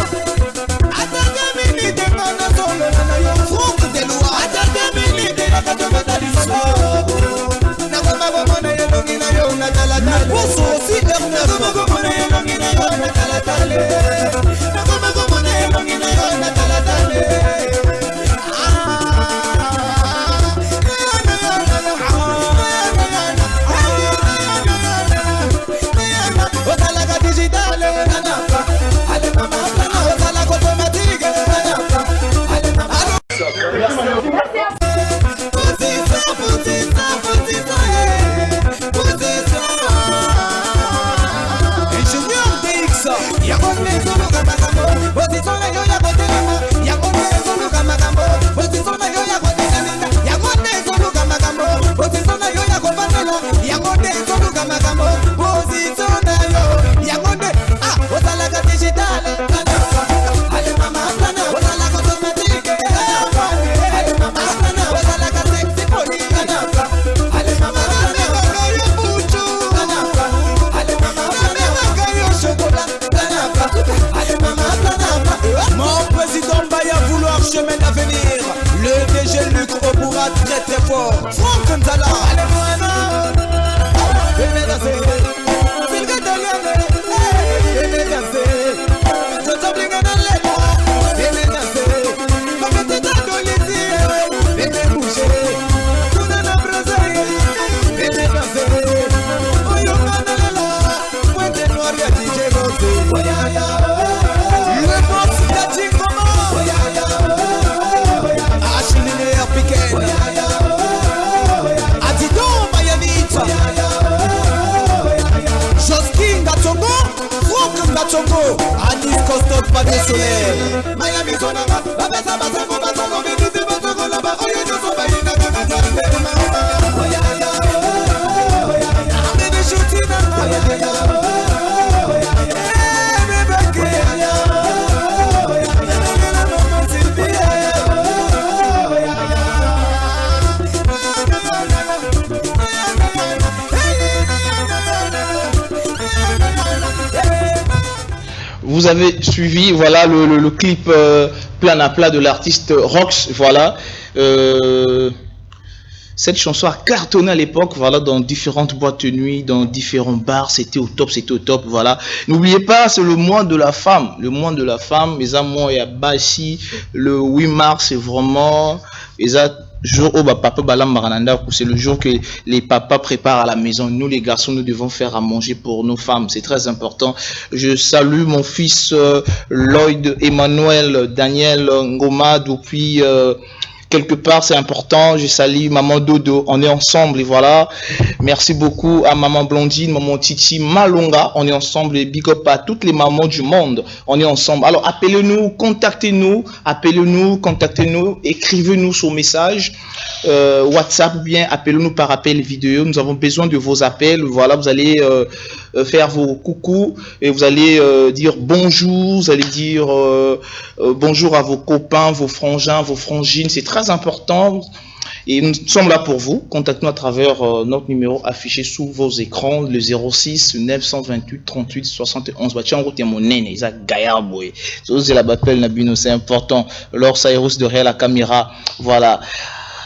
Chemin d'avenir, le DG Luc Obura très très fort. Franck Nzala, allez moi venez danser, c'est le venez danser, je t'obligue dans les bras, venez danser, comme tu t'as donné, venez bouger, tout dans la braserie, venez danser, oh yo manala, pointe noire ya DJ Rosé, le boss ya Chingoma. Adidon Mayanita Joskin Gatongo Franck Gatongo Anis Costop pas de soleil Miami Zonanga Babesa Basango Basango Benite Basango Laba Oye Joso Bayina Amene Chutina Vous avez suivi, voilà, le clip plan à plat de l'artiste Rox, voilà. Cette chanson a cartonné à l'époque, voilà, dans différentes boîtes de nuit, dans différents bars, c'était au top, voilà. N'oubliez pas, c'est le mois de la femme, mes amours, il y a Bashi, le 8 mars, c'est vraiment, jour où papa balam marananda, c'est le jour que les papas préparent à la maison. Nous les garçons, nous devons faire à manger pour nos femmes, c'est très important. Je salue mon fils Lloyd Emmanuel Daniel Ngoma depuis quelque part, c'est important. Je salue maman Dodo, on est ensemble et voilà. Merci beaucoup à maman Blondine, maman Titi Malonga, on est ensemble et big up à toutes les mamans du monde, on est ensemble. Alors appelez-nous, contactez-nous, contactez-nous, écrivez-nous sur message WhatsApp ou bien appelez-nous par appel vidéo. Nous avons besoin de vos appels. Voilà, vous allez faire vos coucous et vous allez dire bonjour, vous allez dire bonjour à vos copains, vos frangins, vos frangines, c'est très important et nous sommes là pour vous. Contactez-nous à travers notre numéro affiché sous vos écrans, le 06 928 38 71. C'est important. Lors Cyrus derrière la caméra, voilà.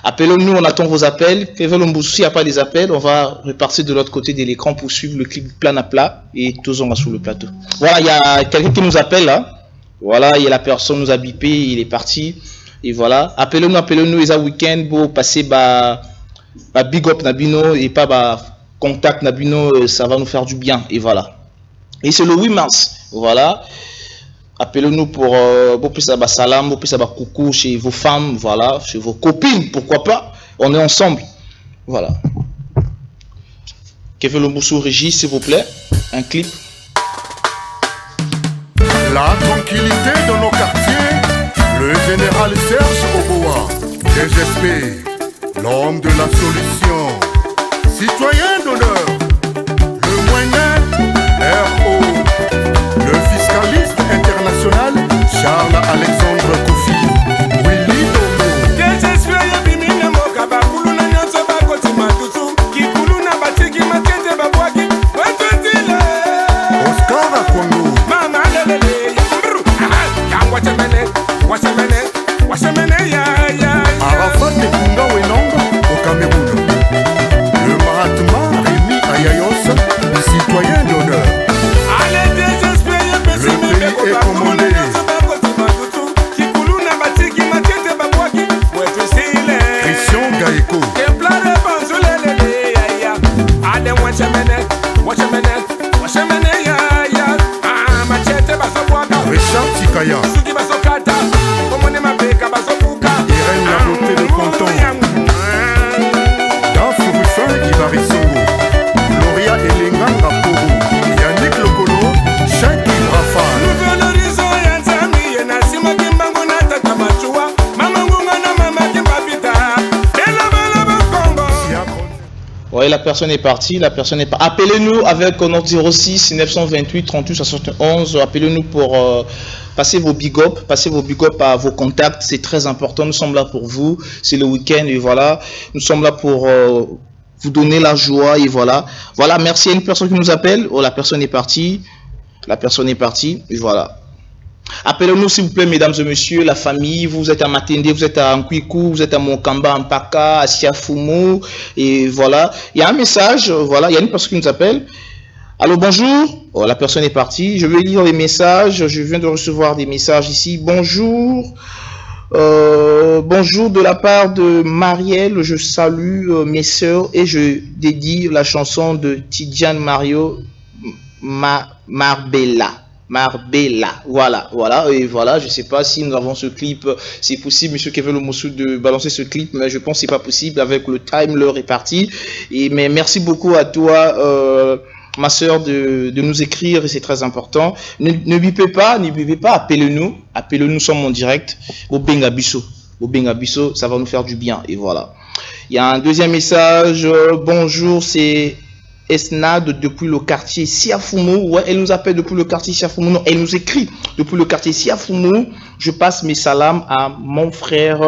Appelons-nous, on attend vos appels. S'il n'y a pas des appels, on va repartir de l'autre côté de l'écran pour suivre le clip plan à plat et tous on va sur le plateau. Voilà, il y a quelqu'un qui nous appelle là. Voilà, il y a la personne nous a bipé, il est parti. Et voilà, appelons-nous, ils ont week-end pour passer big up Nabino et pas contact Nabino, ça va nous faire du bien. Et voilà. Et c'est le 8 mars. Voilà. Appelez-nous pour Bopesaba Salam, Bopesaba Coucou chez vos femmes, voilà, chez vos copines, pourquoi pas. On est ensemble. Voilà. Kevin Lomboussou, Régis, s'il vous plaît. Un clip. La tranquillité dans nos quartiers, le général Serge Oboa, DGSP, l'homme de la solution, citoyen d'honneur, le moyen RO, le fiscaliste international Charles Alexandre Koufi, Willy Domo. DGSP yabimine mokaba kuluna nyonso bakotima tutu kikuluna batiki makete babwaki wetutile Oscar Akongo. mama lelele wasemene ya Arafat Nekunda Wenongo au Cameroun. Le Mahatma Rémi Ayayos, citoyen d'honneur. Le pays est commandé. Christian Gaïko. Richard Tikaya. Irène la beauté de Canton. Daf Ruffin Ibarisongo. Gloria Elenga Raporo. Yannick Lokolo. Cheikh Ibrafan. Ouais, la personne est partie, la personne est partie. Appelez-nous avec notre 06 928 38 71. Appelez-nous pour passer vos big up, à vos contacts. C'est très important. Nous sommes là pour vous. C'est le week-end et voilà. Nous sommes là pour vous donner la joie et voilà. Voilà, merci à une personne qui nous appelle. Oh, la personne est partie. La personne est partie et voilà. Appelez-nous s'il vous plaît, mesdames et messieurs, la famille. Vous êtes à Matende, vous êtes à Nkwiku, vous êtes à Mokamba, à Mpaka, à Siafumu. Et voilà. Il y a un message, voilà, il y a une personne qui nous appelle. Allô, bonjour. Oh, la personne est partie. Je vais lire les messages. Je viens de recevoir des messages ici. Bonjour. Bonjour de la part de Marielle. Je salue mes sœurs et je dédie la chanson de Tidjane Mario Marbella, voilà, et voilà, je sais pas si nous avons ce clip, c'est possible, monsieur Kevin Lomossou, de balancer ce clip, mais je pense que c'est pas possible, avec le time, l'heure est partie, mais merci beaucoup à toi, ma soeur, de nous écrire, et c'est très important, ne bipez pas, appelez-nous, sommes en direct, au Bengabiso, ça va nous faire du bien, et voilà. Il y a un deuxième message, bonjour, c'est Esnad depuis le quartier Siafumu. Ouais, elle nous appelle depuis le quartier Siafumu. Non, elle nous écrit depuis le quartier Siafumu. Je passe mes salams à mon frère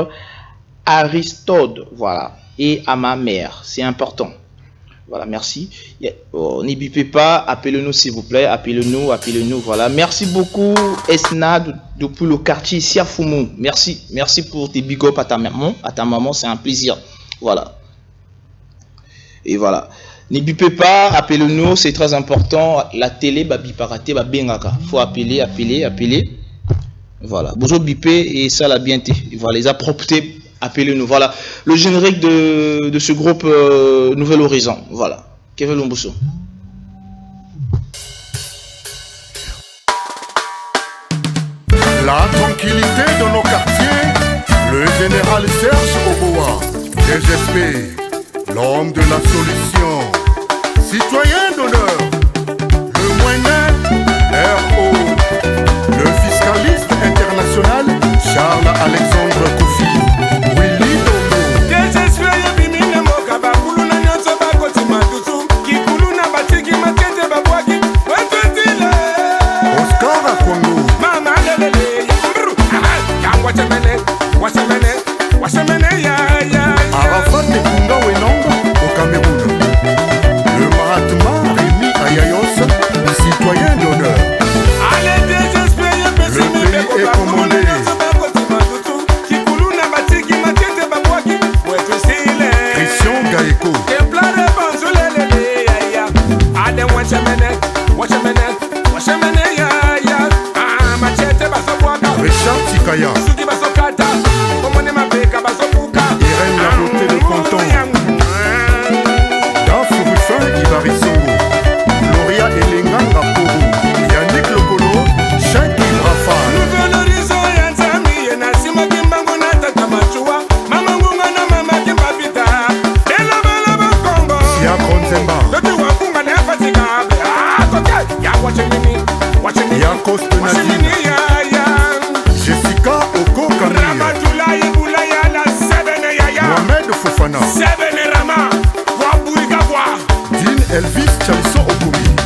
Aristode, voilà, et à ma mère. C'est important. Voilà, merci. N'hésitez pas, appelez-nous s'il vous plaît, appelez-nous, voilà. Merci beaucoup Esnad depuis le quartier Siafumu. Merci pour tes big up à ta maman, c'est un plaisir. Voilà. Et voilà. N'oubliez pas, appelez-nous, c'est très important. La télé, biparaté, bengaka. Faut appeler. Voilà. Bonjour bipé et ça la bienté. Voilà, les appropriés, appelez-nous. Voilà. Le générique de ce groupe Nouvel Horizon. Voilà. Kevin Lomboussou. La tranquillité dans nos quartiers, le général Serge Oboa, DGSP, l'homme de la solution, citoyen d'honneur, le moyen RO, le fiscaliste international Charles Alexandre Koufi, Willy Domo. DGSP yabimine mokaba kuluna nyonso bakotima tutu kikuluna batiki makete babwaki wetutile Oscar Akongo. mama lelele wasemene ya Arafat Nekunda Wenongo au Cameroun. Le Mahatma Rémi Ayayos, citoyen d'honneur. Le pays est commandé. Christian Gaïko. Richard Tikaya. Irène la beauté de Canton. Daf Ruffin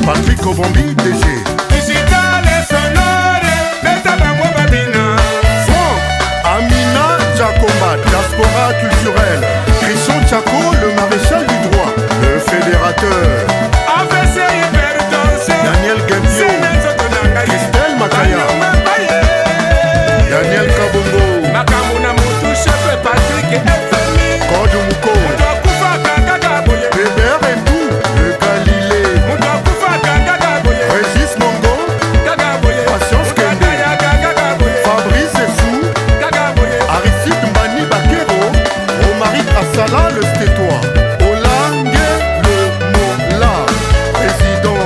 Patrick Obambi, DG. Digital et sonore, Beta Bango Babina. Franck, Amina Jacoba, diaspora culturelle. Christian Tchako, le maréchal du droit, le fédérateur. AVC hypertension. Daniel Gambio, Christelle Makaya, Daniel Kabongo, Makamuna Moutou, chef Patrick FMI. Code Mouko, Bébert et tout, le Galilée, Régis Mongo, Patience Kende, Fabrice Essou, Aristide Mbani Bakero, Romaric Assala le Stétois, Olangue le Mola, président,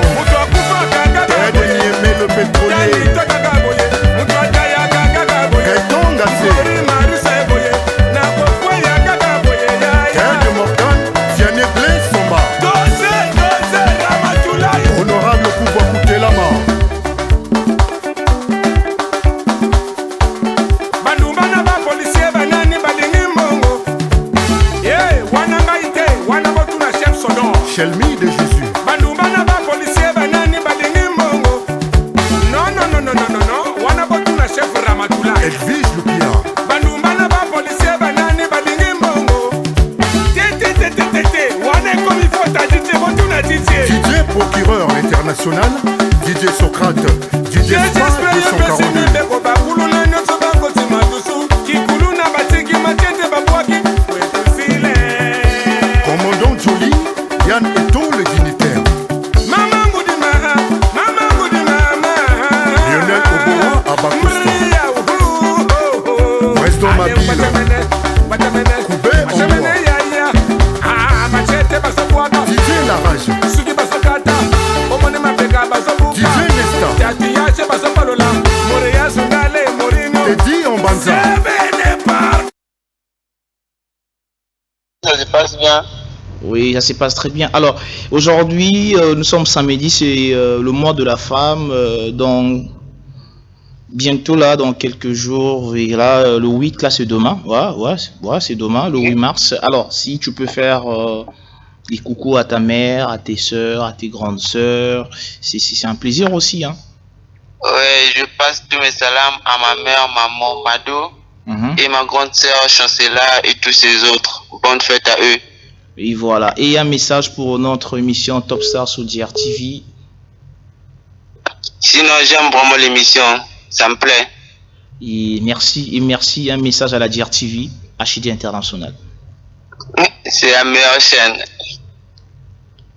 Ted Niemé le pétrolier, Gaëtan Gassé, Ted Morgan, Vianney Blé Somba, honorable pouvoir coûter la mort. Bandumana ba policier banani balingi mbongo. Yeah, wana ngaite, wana botu na chef sonore. Shelmy de Jésus, Bandumana ba policier banani balingi mbongo. Non, non, non, non, non, non, non, wana botu na chef Ramatula. Edwige Lupia, Bandumana ba policier banani balingi mbongo. Té, wana komi fota DJ botu na DJ. DJ procureur international, DJ Socrate, DJ Spa 242. Commandant Jolie, Yann Eto le dignitaire. Lionel Oboa Abakosto. Président Mabile. Koubé Oboa. DJ Larage. DJ Nesta. Teddy Ambanza. Ça se passe bien. Oui, ça se passe très bien. Alors, aujourd'hui, nous sommes samedi, c'est le mois de la femme. Donc, bientôt là, dans quelques jours, et là, le 8, là, c'est demain. Ouais, c'est demain, le 8 mars. Alors, si tu peux faire des coucous à ta mère, à tes soeurs, à tes grandes soeurs, c'est un plaisir aussi, hein. Ouais, je passe tous mes salams à ma mère, maman Mado, et ma grande sœur Chancela et tous ces autres. Bonne fête à eux. Et voilà. Et un message pour notre émission Top Star sur DRTV. Sinon, j'aime vraiment l'émission. Ça me plaît. Et merci. Un message à la DRTV, HD International. C'est la meilleure chaîne.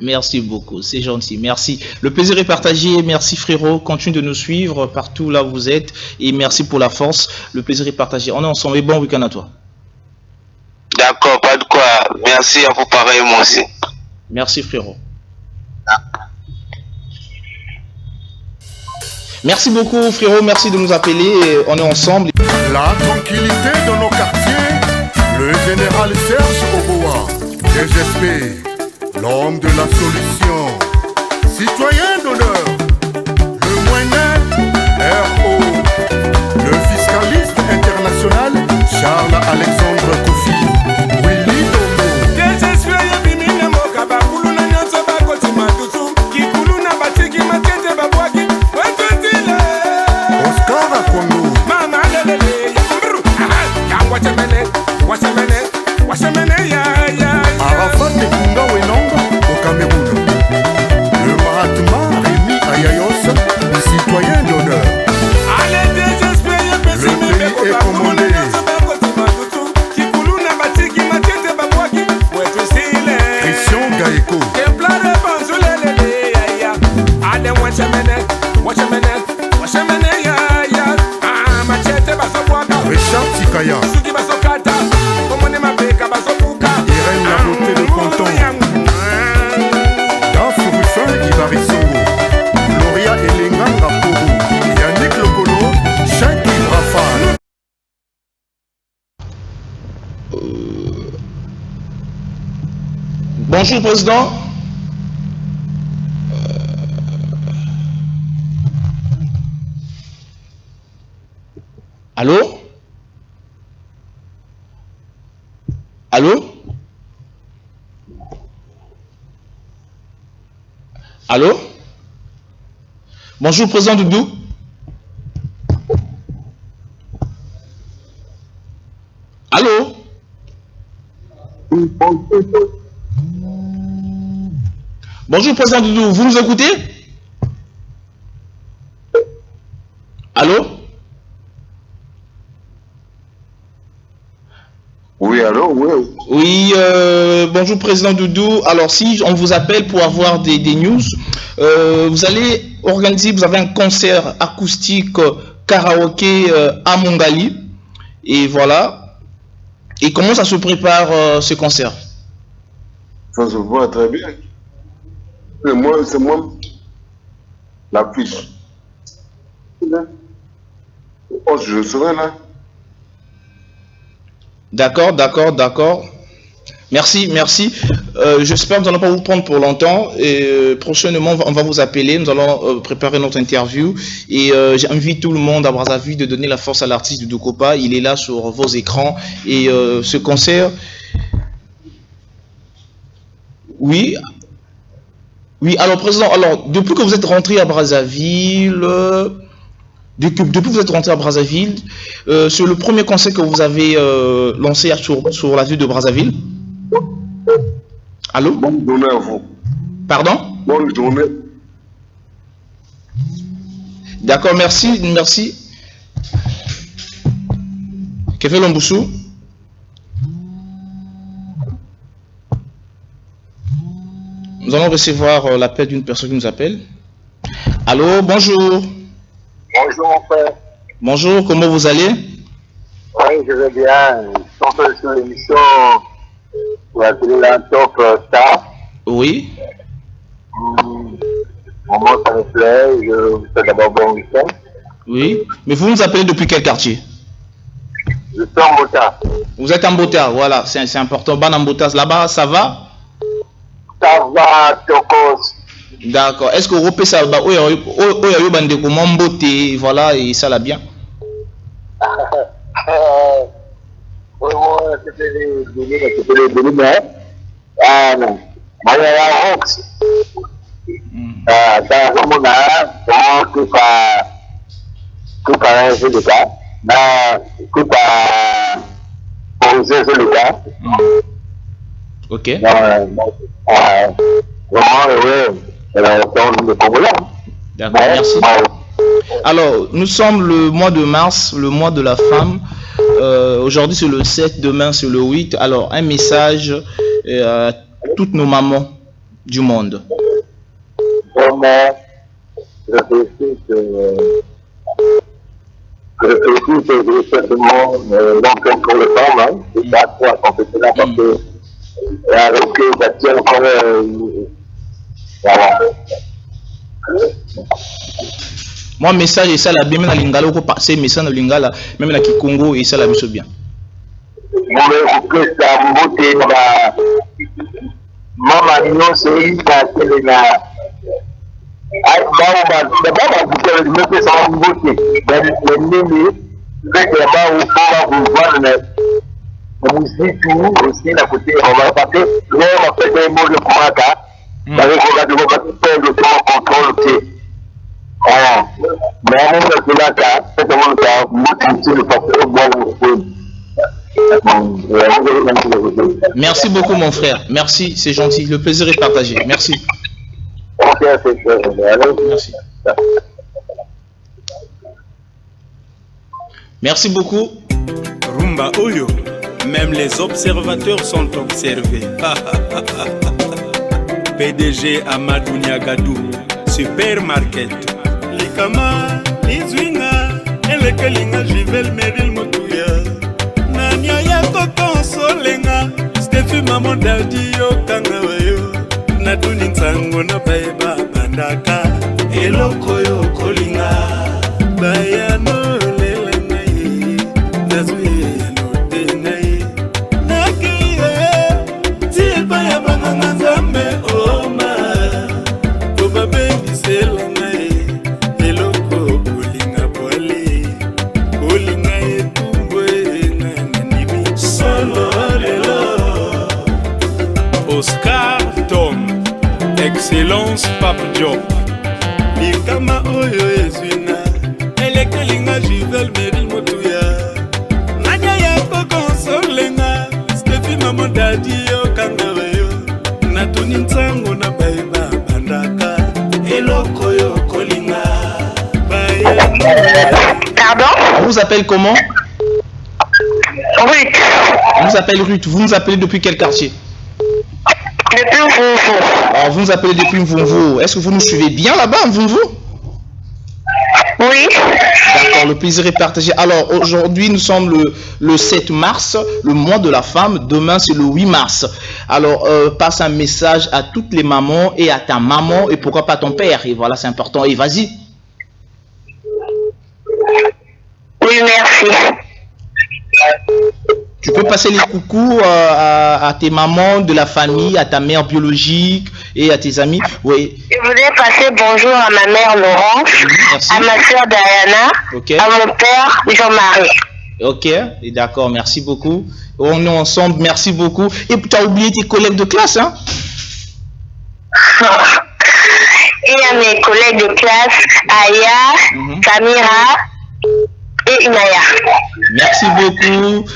Merci beaucoup, c'est gentil, merci. Le plaisir est partagé, merci frérot, continue de nous suivre partout là où vous êtes et merci pour la force, le plaisir est partagé. On est ensemble et bon week-end à toi. D'accord, pas de quoi. Merci à vous pareil, moi aussi. Merci frérot. Merci beaucoup frérot, merci de nous appeler, on est ensemble. La tranquillité dans nos quartiers, le général Serge Oboa, DGSP. L'homme de la solution, citoyen d'honneur, le moyen RO, le fiscaliste international, Charles-Alexandre Kofi, Willy Domo. Oscar Akondo. Arafat Nekunga Wenonga au Cameroun. Le Mahatma Rémi Ayayos, citoyen d'honneur. Le pays est commandé. Christian Gaeko. Richard Tikaya. Irène la beauté de Canton. Daf Ruffin Ibarisongo. Gloria Elenga Raporo. Yannick Lokolo. Shaki Rafal. Bonjour président. Allô? Allô? Allô? Bonjour, président Doudou. Allô? Bonjour, président Doudou, vous nous écoutez? Allô? Oui, allô, oui. Oui, bonjour, président Doudou. Alors, si on vous appelle pour avoir des news, vous allez organiser, vous avez un concert acoustique karaoké à Mongali. Et voilà. Et comment ça se prépare ce concert? Ça se voit très bien. C'est moi l'affiche. Oh, je serai là. D'accord, d'accord, d'accord. Merci, merci. J'espère que nous n'allons pas vous prendre pour longtemps. Et prochainement, on va vous appeler. Nous allons préparer notre interview. Et j'invite tout le monde à Brazzaville de donner la force à l'artiste Doudou Kopa. Il est là sur vos écrans. Et ce concert... Oui. Oui, alors, président, alors, depuis que vous êtes rentré à Brazzaville... Depuis que vous êtes rentré à Brazzaville, c'est le premier concert que vous avez lancé sur la ville de Brazzaville. Allô? Bonne journée à vous. Pardon? Bonne journée. D'accord, merci, merci. Que fait l'Omboussou? Nous allons recevoir l'appel d'une personne qui nous appelle. Allô, bonjour. Bonjour mon frère. Bonjour, comment vous allez? Oui, je vais bien. Je suis sur l'émission pour la télé Top Star. Oui. Moi, ça me plaît. Je vous souhaite d'abord bon week-end. Oui. Mais vous nous appelez depuis quel quartier? Je suis en Mbota. Vous êtes en Mbota, voilà, c'est important. Ban en Mbota, là-bas, ça va? Ça va, Tokos. D'accord. Est-ce que vous repérez ça? Voilà, et ça l'a bien. C'était les débuts, mais non. Moi, il y a un Rox. Dans mon âge, tout par un jeu de cas, tout par poser le cas. Ok. Vraiment, oui. D'accord, merci. Alors, nous sommes le mois de mars, le mois de la femme. Aujourd'hui, c'est le 7, demain, c'est le 8. Alors, un message à toutes nos mamans du monde. Vraiment, je félicite exactement donc pour le temps, c'est pas quoi compléter là parce que avec ça tient encore voilà. Moi, message et ça la bien, même dans lingala, ou passer message dans lingala, même dans Kikongo et ça la mise bien. Maman, non, c'est une partie là. Aussi la côté on va passer là on fait des mots de comata avec le contrôle voilà mais on là c'est bon merci beaucoup mon frère, merci, c'est gentil, le plaisir est partagé, merci. Merci. Merci beaucoup. Rumba Oyo, même les observateurs sont observés. PDG Amadou Niagadou, Supermarket. Likama, Izwinga, Elekelinga, Jivel, Meril Motuya. Nanya ya Kokon Solenga, Steffi Maman Dadi Yo Kangawayo. Naduni Nsango na Baiba Bandaka. Eloko Yo Kolinga, Bayano. Oscar Tom, Excellence Pape Diop, likama oyo ezwina elekelinga Juvel Meril Motuya nanya ya kokonsolenga Stefi mama dadi yo kangaweyo natuni ntango na baiba bandaka eloko yo kolinga Pardon? On vous appelle comment? Ruth. On vous appelle Ruth. Vous nous appelez depuis quel quartier? Depuis Mvumvu. Alors, vous nous appelez depuis Mvumvu. Est-ce que vous nous suivez bien là-bas, Mvumvu? Oui. D'accord, le plaisir est partagé. Alors, aujourd'hui, nous sommes le 7 mars, le mois de la femme. Demain, c'est le 8 mars. Alors, passe un message à toutes les mamans et à ta maman et pourquoi pas ton père. Et voilà, c'est important. Et vas-y. Oui, merci. Tu peux passer les coucous à tes mamans de la famille, à ta mère biologique et à tes amis. Oui. Je voudrais passer bonjour à ma mère Laurence, à ma soeur Diana, à mon père Jean-Marie. Ok, d'accord, merci beaucoup. On est ensemble, merci beaucoup. Et tu as oublié tes collègues de classe, hein? Et à mes collègues de classe, Aya, Samira et Inaya. Merci beaucoup.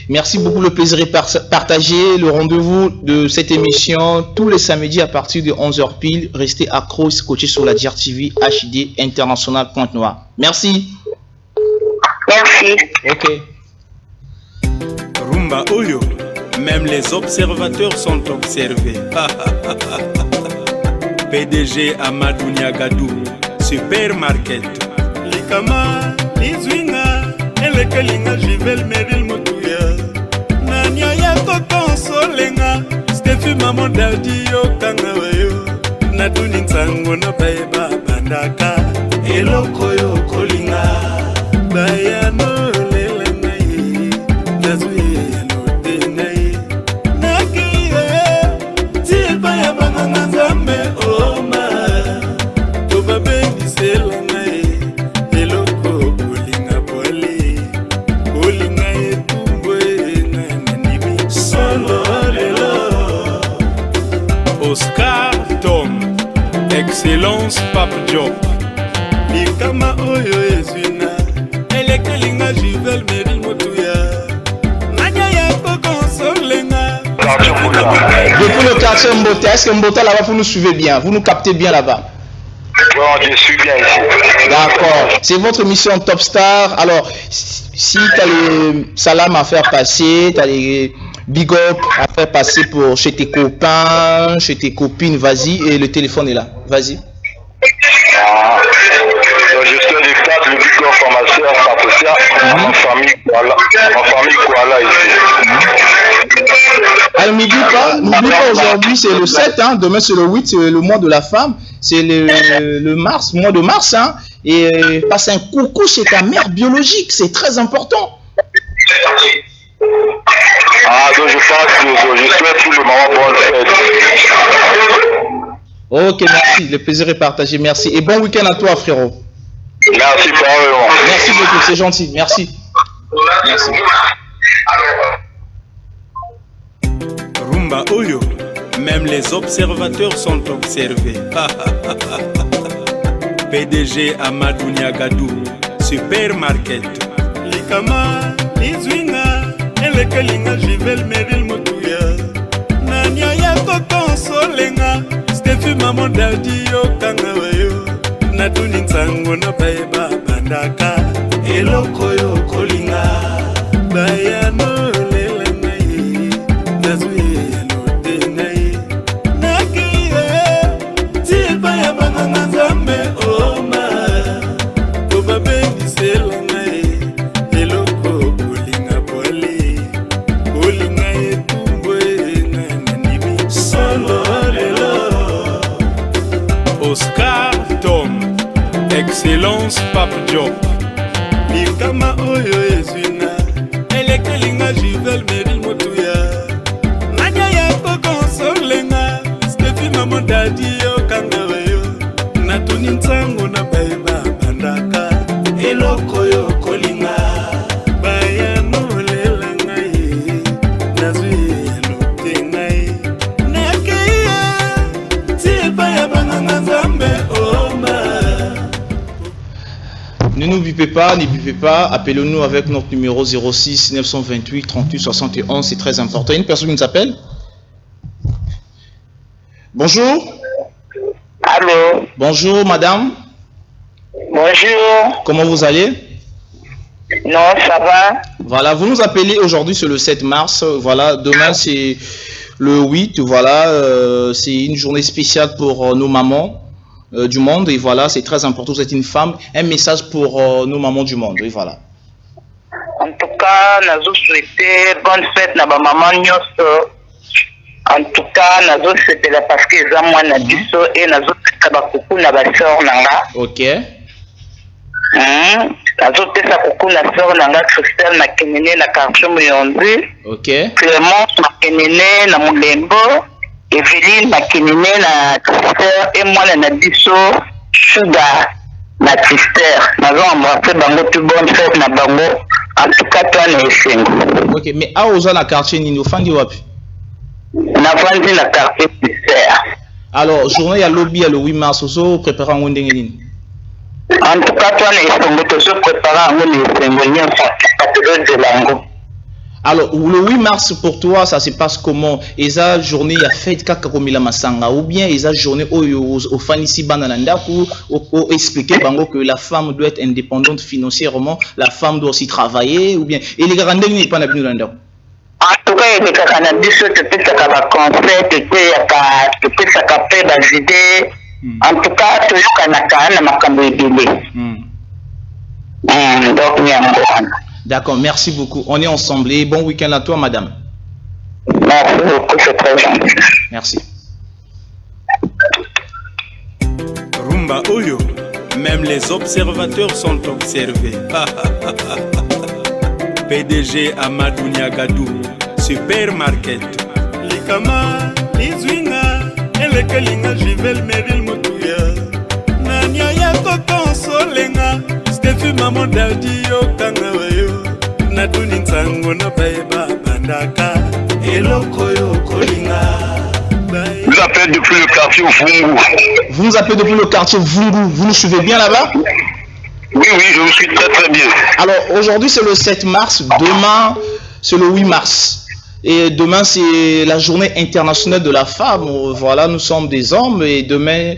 Merci beaucoup, le plaisir est partagé. Le rendez-vous de cette émission tous les samedis à partir de 11h pile. Restez accro, scotché sur la DRTV HD International Pointe-Noire. Merci. Merci. Ok. Rumba Oyo, même les observateurs sont observés. PDG Amadou Niagadou, Supermarket. Likama, Izwinga, Elekelinga, Juvel Meril Motuya. Nanya ya kokonsolenga, Stefi maman dadi yo kangaweyo. Natuni ntango na baiba bandaka, eloko yo kolinga. Bayano lela ngai, nazwi no te ngai. Nakiye, tiba ya banganga nzambe oma. Toba bengi sela ngai, eloko kolinga pole. Kolinga etumbwe nani solo lelo. Oscar Tom, Excellence Pape Job. Likama oyo ezwina elekelinga Juvel Meril Motuya nanya ya kokonsolenga. Depuis le quartier Mbote, est-ce que Mbote là-bas vous nous suivez bien? Vous nous captez bien là-bas? Bon, je suis bien ici. D'accord. C'est votre émission Top Star. Alors, si tu as les salam à faire passer, tu as les big up à faire passer pour chez tes copains, chez tes copines, vas-y. Et le téléphone est là. Vas-y. Je suis du cadre, le big up à ma soeur Patricia, à ma famille Kuala ici. Alors, n'oublie pas aujourd'hui, c'est le 7, hein, demain c'est le 8, c'est le mois de la femme, c'est le mars, mois de mars, hein, et passe un coucou chez ta mère biologique, c'est très important. Ah, donc je souhaite tous les mamans bonne fête. Ok, merci, le plaisir est partagé, merci. Et bon week-end à toi, frérot. Merci, pareillement. Merci beaucoup, c'est gentil, merci. Merci. Rumba Oyo, même les observateurs sont observés. PDG Amadou Niagadou, Supermarket. Likama, Izwinga, Elekelinga, Juvel Meril Motuya. Nanya ya kokonsolenga, Stefi maman dadi yo kangaweyo. Natuni ntango na baiba bandaka, eloko yo kolinga. Bayano lela ngai, nazwi no te ngai. Nakiye, tiba ya banganga nzambe oma. Toba bengi sela ngai, eloko kolinga pole. Kolinga etumbwe nani solo lelo. Oscar Tom, Excellence Pape Job. Likama oyo ezwina elekelinga Juvel Meril Motuya nanya ya kokonsolenga Stefi maman dadi yo kangaweyo natuni ntango na baiba bandaka eloko yo kolinga bayano lela ngai nazwi no te ngai nakiye tiba ya banganga nzambe oma. Ne nous bipez pas, appelez-nous avec notre numéro 06 928 38 71, c'est très important. Une personne qui nous appelle. Bonjour. Allô. Bonjour madame. Bonjour. Comment vous allez? Non, ça va. Voilà, vous nous appelez aujourd'hui, c'est le 7 mars. Voilà, demain c'est le 8. Voilà, c'est une journée spéciale pour nos mamans du monde. Et voilà, c'est très important. Vous êtes une femme. Un message pour nos mamans du monde. Et voilà. En tout cas, nous souhaitons bonne fête à ma maman Nyoso. En tout cas, nous souhaitons parce que les moi na biso et nous souhaitons beaucoup na basor nanga. Ok. Nazopesa kuku na sœur nanga Christelle Makenene na quartier Muyonzi. Ok. Clémence Makenene na Mulembo. Evelyne Makenene na Christelle et moi na biso Sugar na Christelle. Nazo embrasser bango tout bonne fête na bango. En tout cas toi na esengo. Ok, mais à oza na quartier nini fandi wapi? Na fandi na quartier Christelle. Alors, journée ya lobby le 8 mars ozo préparer ngo ndenge nini? En tout cas, toi, nous sommes préparés alors, le 8 mars pour toi, ça se passe comment? Est-ce la journée a fait Kakakomila Masanga ou bien est la journée au Fanisi Banananda pour expliquer que la femme doit être indépendante financièrement, la femme doit aussi travailler ou bien et les grands n'est pas n'abîme l'anda. En tout cas, il y a des cannabis, tu peux faire des concerts, tu peux faire des idées. En tout cas, tu d'accord, merci beaucoup. On est ensemble et bon week-end à toi, madame. Merci beaucoup, c'est très gentil. Merci. Rumba Oyo, même les observateurs sont observés. PDG Amadou Niagadou, supermarket. Likama, Izuinga, Elekalinga, Jivel Meril Moutouya. Nanya Yako Solenga, Steffi Maman Daldi Yokangawayo. Naduni Nsango no Baiba Bandaka, Elokoyo Kolinga. Vous appelez depuis le quartier Vungu. Vous nous appelez depuis le quartier Vungu. Vous nous suivez bien là-bas? Oui, je vous suis très très bien. Alors aujourd'hui c'est le 7 mars, demain c'est le 8 mars. Et demain c'est la journée internationale de la femme. Voilà, nous sommes des hommes et demain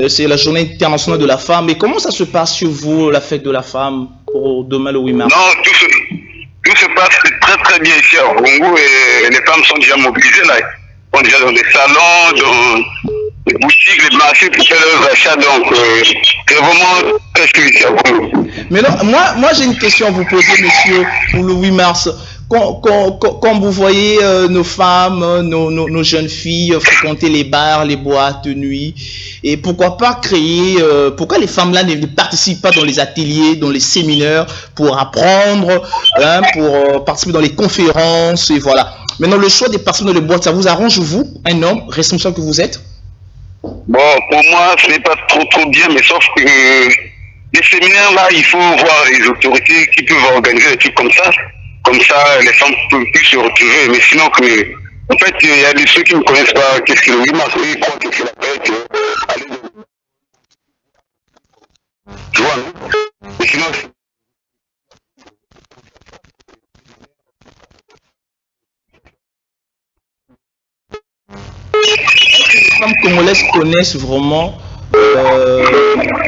c'est la journée internationale de la femme. Et comment ça se passe chez vous, la fête de la femme, pour demain le 8 mars? Non, tout se passe très très bien ici à Vungu et les femmes sont déjà mobilisées là. On est déjà dans les salons, dans les boutiques, les marchés pour faire leurs achats. Donc c'est vraiment très chouette ici à Vungu. Mais non, moi j'ai une question à vous poser, monsieur, pour le 8 mars. Quand vous voyez nos femmes, nos jeunes filles fréquenter les bars, les boîtes de nuit, et pourquoi pas créer, pourquoi les femmes là ne participent pas dans les ateliers, dans les séminaires pour apprendre, hein, pour participer dans les conférences, et voilà. Maintenant, le choix des personnes dans les boîtes, ça vous arrange, vous, un homme responsable que vous êtes? Bon, pour moi, ce n'est pas trop bien, mais sauf que les séminaires là, il faut voir les autorités qui peuvent organiser des trucs comme ça. Comme ça, les femmes peuvent plus se retrouver. Mais sinon, en fait, il y a des ceux qui ne connaissent pas qu'est-ce que le 8 mars, ils croient que c'est la fête. Tu vois, non? Mais sinon, les femmes congolaises connaissent vraiment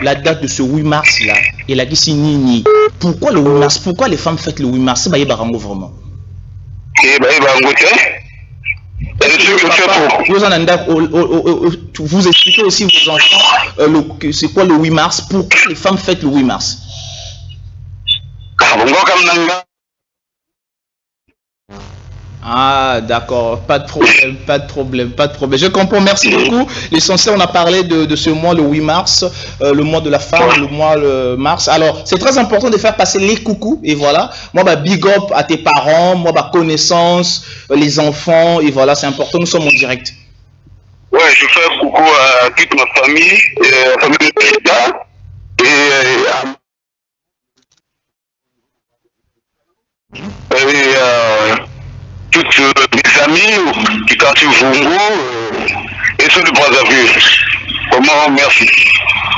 la date de ce 8 mars là et la Nini. Pourquoi le 8 mars? Pourquoi les femmes fêtent le 8 mars? C'est Barango vraiment. Vous expliquez aussi vos enfants c'est quoi le 8 mars? Pourquoi les femmes fêtent le 8 mars? Ah d'accord, pas de problème. Je comprends, merci beaucoup. L'essentiel, on a parlé de ce mois, le 8 mars, le mois de la femme, le mois mars. Alors, c'est très important de faire passer les coucous, et voilà. Moi, big up à tes parents, moi, connaissance, les enfants, et voilà, c'est important, nous sommes en direct. Ouais, je fais coucou à toute ma famille, la famille de Pita, et toutes mes amis du quartier Vungu et Monsieur le Brazzaville. Comment? Merci.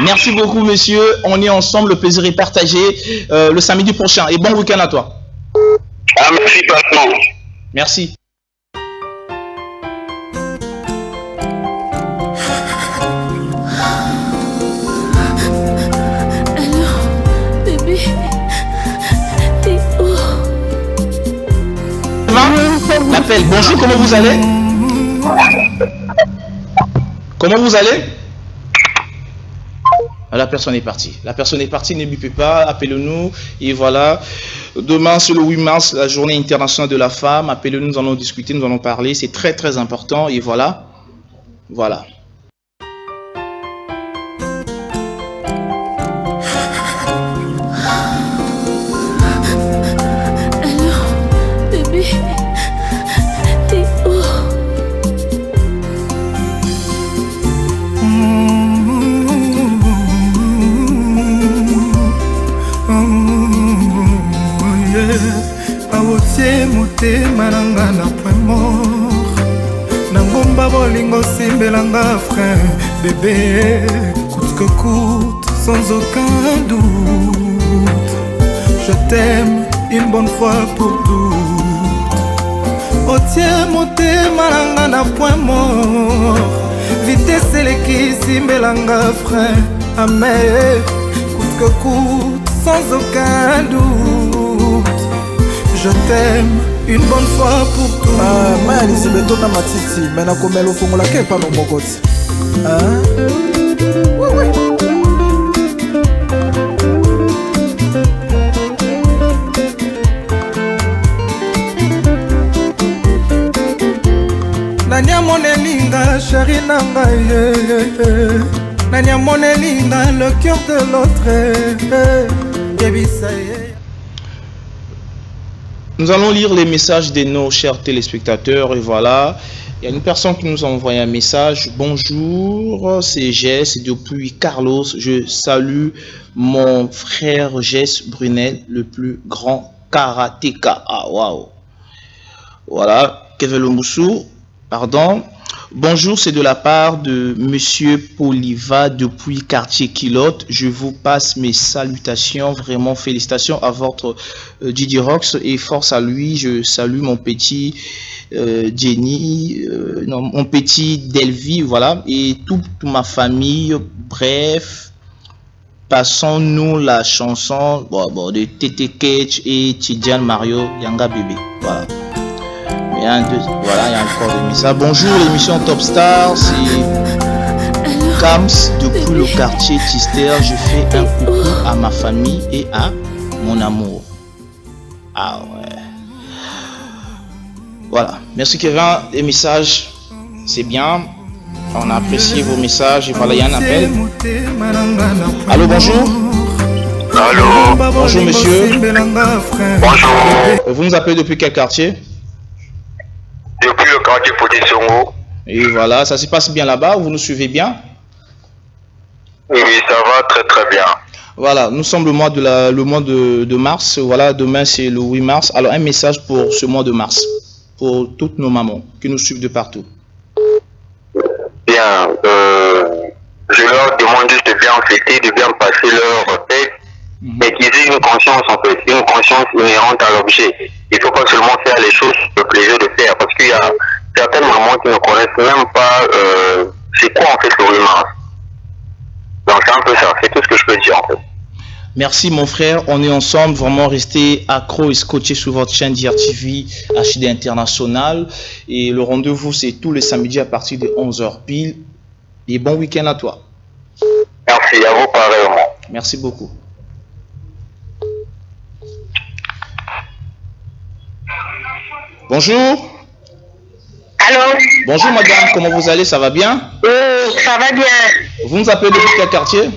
Merci beaucoup, monsieur. On est ensemble. Le plaisir est partagé le samedi prochain. Et bon week-end à toi. Ah, merci, patron. Merci. L'appel. Bonjour, comment vous allez? Comment vous allez? La personne est partie. La personne est partie, ne bipez pas, appelez-nous. Et voilà. Demain, c'est le 8 mars, la journée internationale de la femme. Appelez-nous, nous allons discuter, nous allons parler. C'est très, très important. Et voilà. Voilà. motema nanga na point mort na ngomba bolingo simbelanga frein bébé coûte que coûte sans aucun doute je t'aime une bonne fois pour toutes otie motema nanga na point mort vitesse eleki simbelanga frein amer coûte que coûte sans aucun doute je t'aime une bonne fois pour tout. Ah, mais Alice Betona Matiti, mais na komelo fongola ke pa no mokoti. Hein? Oui, oui. Nanya monelinga chérie nanga ye. Nanya monelinga le cœur de l'autre. Yebisa ye. Nous allons lire les messages de nos chers téléspectateurs et voilà, il y a une personne qui nous a envoyé un message. Bonjour, c'est Jess depuis Carlos. Je salue mon frère Jess Brunel, le plus grand karatéka. Ah waouh. Voilà, Kevin Lomoussou, pardon. Bonjour, c'est de la part de Monsieur Poliva depuis Quartier Kilote. Je vous passe mes salutations, vraiment félicitations à votre Didier Rox et force à lui. Je salue mon petit Jenny, non, mon petit Delvi, voilà, et toute ma famille. Bref, passons-nous la chanson de Tete Ketch et Tidjan Mario Yanga Bébé. Voilà. Voilà, il y a encore des messages. Bonjour, l'émission Top Star, c'est Kams depuis le quartier Tister. Je fais un coucou à ma famille et à mon amour. Ah ouais. Voilà, merci Kevin, les messages, c'est bien. On a apprécié vos messages et voilà, il y a un appel. Allô, bonjour. Allô. Bonjour monsieur. Bonjour. Vous nous appelez depuis quel quartier? Depuis le quartier Potisongo. Et voilà, ça se passe bien là-bas, vous nous suivez bien? Oui, ça va très très bien. Voilà, nous sommes le mois de mars, voilà, demain c'est le 8 mars. Alors un message pour ce mois de mars, pour toutes nos mamans qui nous suivent de partout. Bien, je leur demande juste de bien fêter, de bien passer leur fête, mais qu'ils aient une conscience en fait, une conscience inhérente à l'objet. Il ne faut pas seulement faire les choses pour le plaisir de faire, parce qu'il y a certaines mamans qui ne connaissent même pas c'est quoi en fait le 8 mars. Donc c'est un peu ça, c'est tout ce que je peux dire en fait. Merci mon frère, on est ensemble, vraiment restez accro et scotché sur votre chaîne d'IRTV HD International. Et le rendez-vous c'est tous les samedis à partir de 11h pile. Et bon week-end à toi. Merci, à vous pareillement. Merci beaucoup. Bonjour. Allô. Bonjour madame, comment vous allez? Ça va bien? Oui, ça va bien. Vous nous appelez depuis quel quartier?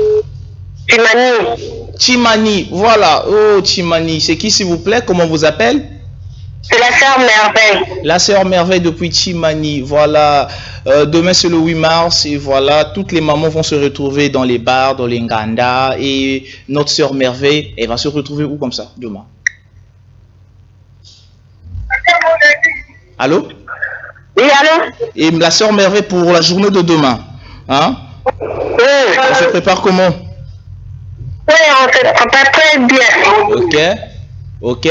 Timani. Timani, voilà. Oh Timani, c'est qui s'il vous plaît? Comment vous appelle? C'est la sœur Merveille. La sœur Merveille depuis Timani, voilà. Demain c'est le 8 mars et voilà, toutes les mamans vont se retrouver dans les bars, dans les nganda et notre sœur Merveille, elle va se retrouver où comme ça demain? Allô? Oui, allô? Et la sœur Merveille pour la journée de demain. Hein? Oui. On se prépare comment? Oui, on se prépare très bien. Ok.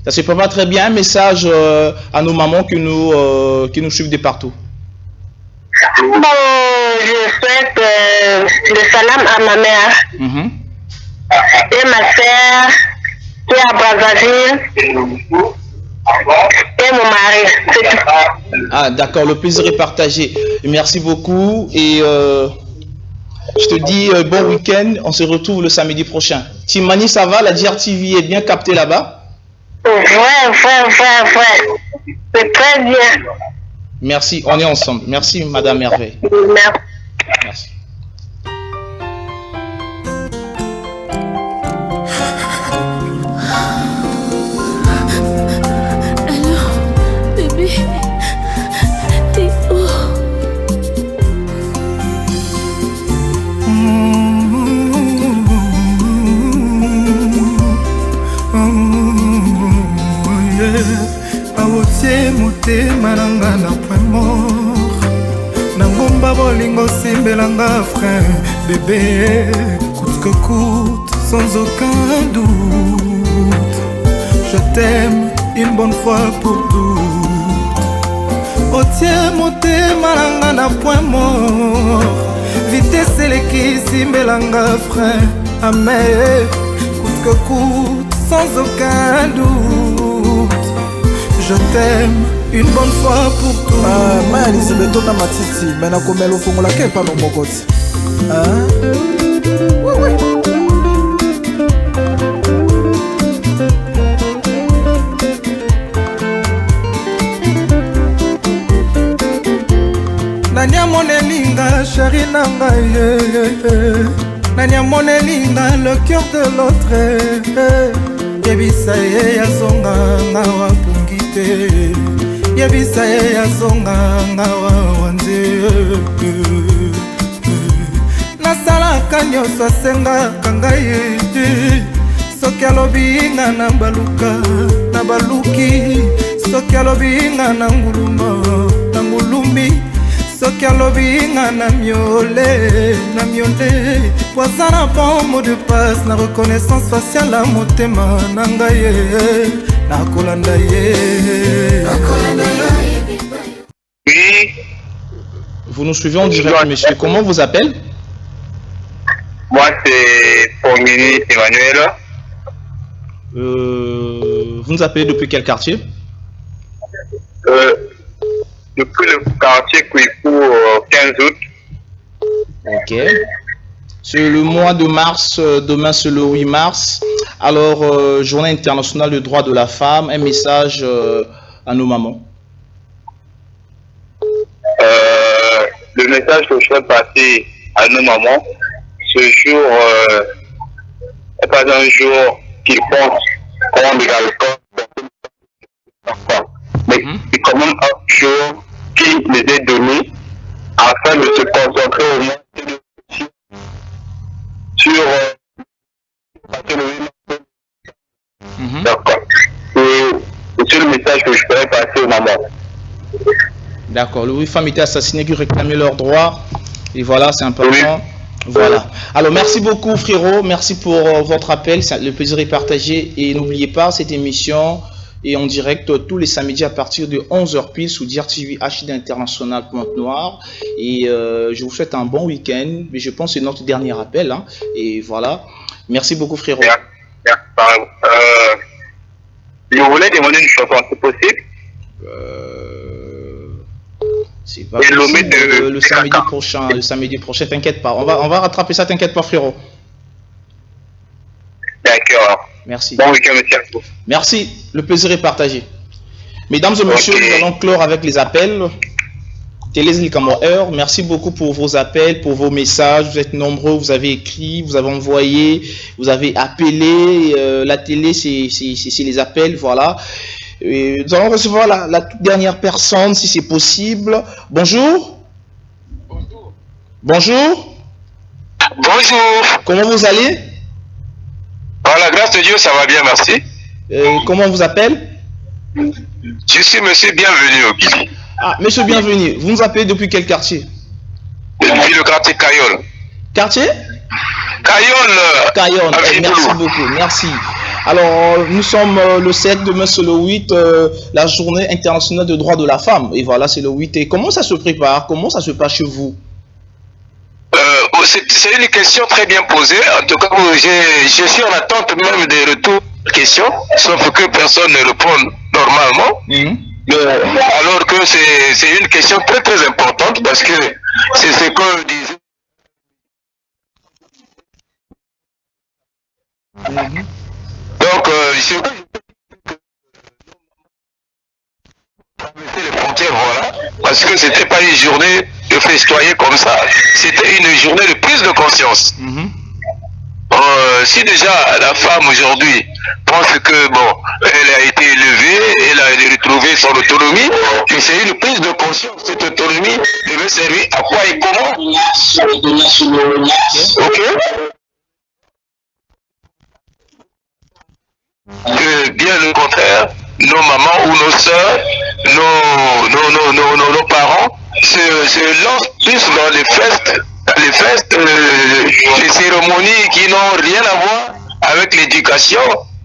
Ça se prépare très bien. Un message à nos mamans qui nous suivent de partout. Bon, je souhaite le salam à ma mère et ma soeur qui est à Brazzaville et mon mari. C'est tout. Ah, d'accord, le plaisir est partagé. Merci beaucoup et je te dis bon week-end. On se retrouve le samedi prochain. Timani, ça va? La DRTV est bien captée là-bas? Ouais. C'est très bien. Merci, on est ensemble. Merci, Madame Merveille. Merci. Alors, bébé, t'es où? awotie motema nanga na point mort na ngomba bolingo simbelanga frein bébé coûte que coûte sans aucun doute je t'aime une bonne fois pour toutes otie motema nanga na point mort vitesse eleki simbelanga frein amer coûte que coûte sans aucun doute je t'aime une bonne fois pour tout. Maya Lisebeto na matiti, mais na komelo fongola ke pa no mokoti. Oui. Nanya monelinga chéri nanga Nanya monelinga le cœur de l'autre Yebisa ye yazonga ngawa pungite Yebisa ye yazonga ngawa wanze Nasalaka nyonso asengaka ngai soki alobi nga na baluka na baluki soki alobi nga na nguluma na ngulumi soki alobi nga na miole poza na bon mot de passe na reconnaissance faciale ya motema na ngai ye nakolanda ye. Oui. Vous nous suivez en direct, monsieur. Comment vous appelez? Moi, c'est Pongini Emmanuel. Vous nous appelez depuis quel quartier? Depuis le quartier Kouikou, 15 août. Ok. C'est le mois de mars, demain c'est le 8 mars. Alors, Journée internationale des droits de la femme, un message à nos mamans. Le message que je fais passer à nos mamans, ce jour n'est pas un jour qu'ils pensent prendre de l'alcool, mais c'est quand même un jour qui les est donné afin de se concentrer au moins sur D'accord. C'est le message que je pourrais passer aux mamans. D'accord. Les 8 femmes étaient assassinées qui réclamaient leurs droits. Et voilà, c'est important. Oui. Voilà. Alors, merci beaucoup, frérot. Merci pour votre appel. Le plaisir est partagé. Et n'oubliez pas, cette émission est en direct tous les samedis à partir de 11h pile sous DRTV HD International Pointe-Noire. Et je vous souhaite un bon week-end. Mais je pense que c'est notre dernier appel. Hein. Et voilà. Merci beaucoup, frérot. Je voulais demander une chanson, c'est possible? C'est pas possible, le samedi prochain, t'inquiète pas. On va rattraper ça, t'inquiète pas, frérot. D'accord. Merci. Bon week-end, monsieur. Merci, le plaisir est partagé. Mesdames et messieurs, nous allons clore avec les appels. Thérèse Likamoer, merci beaucoup pour vos appels, pour vos messages. Vous êtes nombreux, vous avez écrit, vous avez envoyé, vous avez appelé. La télé, c'est les appels, voilà. Et nous allons recevoir la toute dernière personne, si c'est possible. Bonjour. Bonjour. Bonjour. Comment vous allez? Par la grâce de Dieu, ça va bien, merci. Comment on vous appelle? Je suis monsieur Bienvenu au Guili. Ah, monsieur bienvenu, vous nous appelez depuis quel quartier? Depuis le quartier Cayol. Quartier? Cayol. Cayol, merci beaucoup, merci. Alors, nous sommes le 7, demain c'est le 8, la journée internationale des droits de la femme. Et voilà, c'est le 8. Et comment ça se prépare? Comment ça se passe chez vous? C'est une question très bien posée. En tout cas, je suis en attente même des retours de questions, sauf que personne ne répond normalement. Alors que c'est une question très très importante parce que c'est ce que disait. Donc, les frontières, voilà, parce que c'était pas une journée de festoyer comme ça, c'était une journée de prise de conscience. Si déjà la femme aujourd'hui pense que bon, elle a été élevée, elle a retrouvé son autonomie, que c'est une prise de conscience. Cette autonomie devait servir à quoi et comment? Ok? Que bien le contraire, nos mamans ou nos soeurs, nos parents se lancent plus dans les festes, les cérémonies qui n'ont rien à voir avec l'éducation,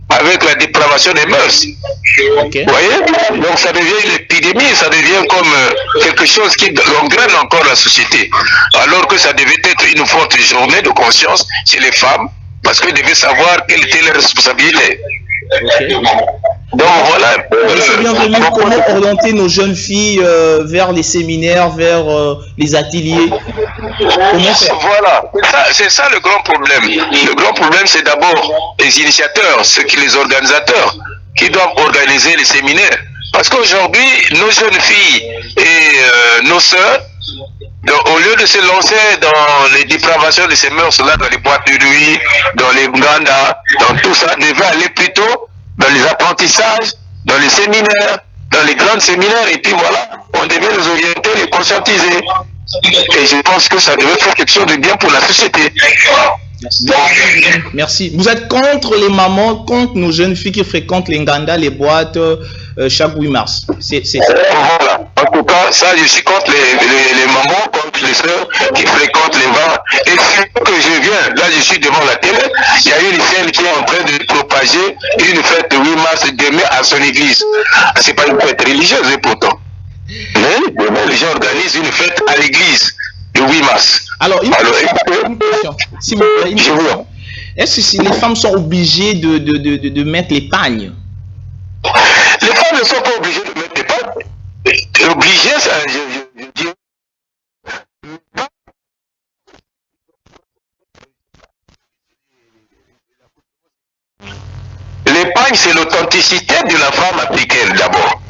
avec la dépravation des mœurs. Vous voyez? Donc ça devient une épidémie, ça devient comme quelque chose qui gangrène encore la société. Alors que ça devait être une forte journée de conscience chez les femmes, parce qu'elles devaient savoir quelle était leur responsabilité. Donc voilà. Monsieur bienvenu, comment orienter nos jeunes filles vers les séminaires, vers les ateliers? Comment faire? Voilà, c'est ça le grand problème. Le grand problème, c'est d'abord les initiateurs, les organisateurs qui doivent organiser les séminaires. Parce qu'aujourd'hui, nos jeunes filles et nos sœurs, au lieu de se lancer dans les dépravations de ces mœurs-là, dans les boîtes de nuit, dans les nganda, dans tout ça, devaient aller plutôt dans les apprentissages, dans les séminaires, dans les grands séminaires, et puis voilà, on devait les orienter, les conscientiser. Et je pense que ça devait faire quelque chose de bien pour la société. Merci. Vous êtes contre les mamans, contre nos jeunes filles qui fréquentent les nganda, les boîtes chaque 8 mars. C'est ça. Voilà. En tout cas, ça, je suis contre les mamans, contre les sœurs qui fréquentent les bars. Et c'est que je viens, là, je suis devant la télé, il y a une scène qui est en train de propager une fête de 8 mars demain à son église. C'est pas une fête religieuse, pourtant. Mais demain, les gens organisent une fête à l'église le 8 mars. Alors, une question. S'il vous plaît, une question. Est-ce que si les femmes sont obligées de mettre les pagnes? Les femmes ne sont pas obligées de mettre les pagnes. Obligées, ça, je dis. Les pagnes, c'est l'authenticité de la femme africaine d'abord.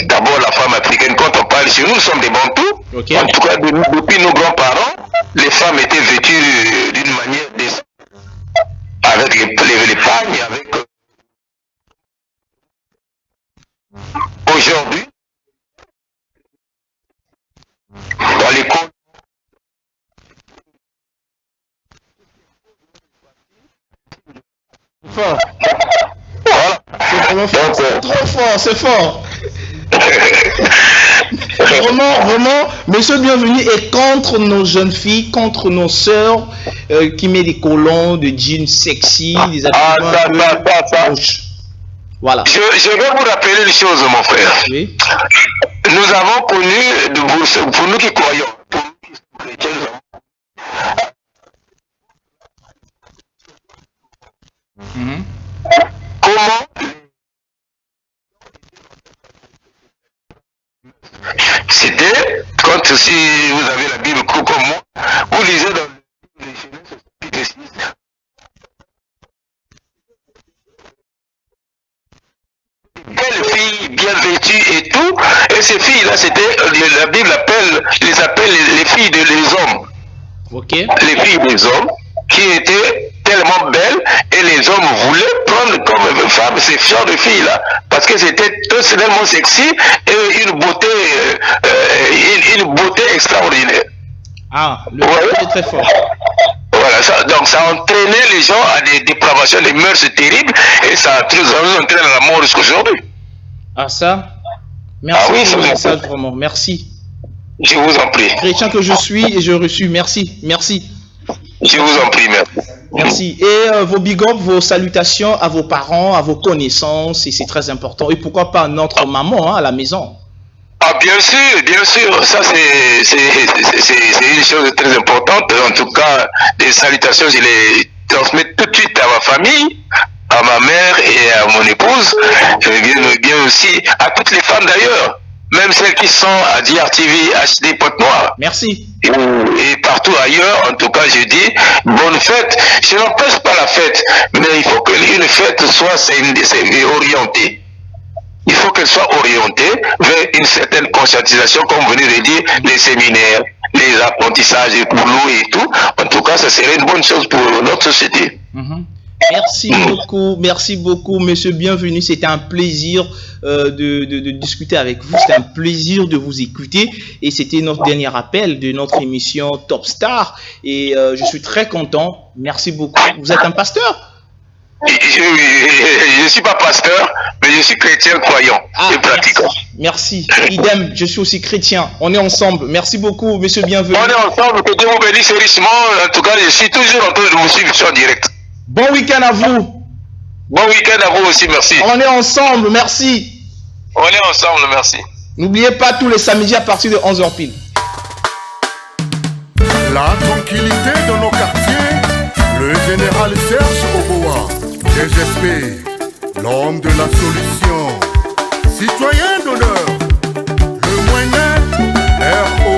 D'abord, la femme africaine, quand on parle chez nous, nous sommes des Bantous. Okay. En tout cas, depuis nos grands-parents, les femmes étaient vêtues d'une manière décente. Avec les pagnes, avec... Aujourd'hui, dans les côtes, fort. Voilà. C'est trop fort, c'est fort. Vraiment, monsieur bienvenu est contre nos jeunes filles, contre nos sœurs qui mettent des collants, des jeans sexy, des habillements Voilà. Je vais vous rappeler une chose, mon frère. Oui. Nous avons connu, pour nous qui croyons, pour nous qui sommes chrétiens, comment c'était, quand si vous avez la Bible comme moi, vous lisez dans les Genèse chapitre 6. Belles filles bien vêtues et tout, et ces filles-là, c'était, la Bible les appelle les filles des hommes. Okay. Les filles des hommes qui étaient tellement belles et les hommes voulaient prendre comme femme ces genres de filles-là parce que c'était tellement sexy et une beauté extraordinaire. Ah, le est très fort. Voilà, donc ça entraînait les gens à des dépravations, des mœurs terribles et ça nous entraîne à la mort jusqu'aujourd'hui. Ah ça? Merci pour le message, vraiment. Merci. Je vous en prie. Chrétien que je suis et je reçus. Merci. Merci. Je vous en prie, merci. Merci. Et vos big up, vos salutations à vos parents, à vos connaissances, et c'est très important. Et pourquoi pas à notre maman à la maison? Ah, bien sûr. Ça, c'est une chose très importante. En tout cas, des salutations, je les transmets tout de suite à ma famille, à ma mère et à mon épouse. Bien aussi à toutes les femmes d'ailleurs. Même celles qui sont à DRTV HD Pointe-Noire. Merci. Et partout ailleurs, en tout cas, je dis bonne fête. Je n'empêche pas la fête, mais il faut qu'une fête soit orientée. Il faut qu'elle soit orientée vers une certaine conscientisation, comme vous venez de dire, les séminaires, les apprentissages, les boulots et tout. En tout cas, ça serait une bonne chose pour notre société. Merci beaucoup, monsieur. Bienvenue. C'était un plaisir de discuter avec vous. C'était un plaisir de vous écouter. Et c'était notre dernier appel de notre émission Top Star. Et je suis très content. Merci beaucoup. Vous êtes un pasteur? Je ne suis pas pasteur, mais je suis chrétien croyant et pratiquant. Merci. Idem, je suis aussi chrétien. On est ensemble. Merci beaucoup, monsieur. Bienvenue. On est ensemble. Que Dieu vous bénisse richement. En tout cas, je suis toujours en train de vous suivre sur direct. Bon week-end à vous. Bon week-end à vous aussi, merci. On est ensemble, merci. On est ensemble, merci. N'oubliez pas tous les samedis à partir de 11h pile. La tranquillité de nos quartiers, le général Serge Oboa, DGSP, l'homme de la solution, citoyen d'honneur, le moyen RO,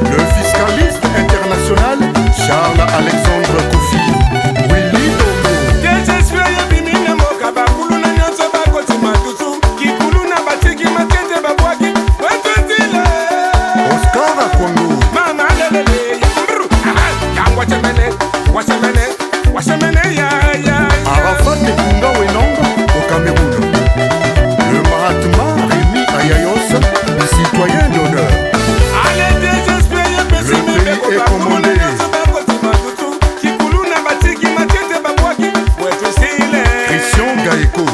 le fiscaliste international Charles-Alexandre Kofi. Arafat Nekunda Wenonga au Cameroun. Le Mahatma Rémi Ayayos, citoyen d'honneur. Le pays est commandé. Christian Gaeko.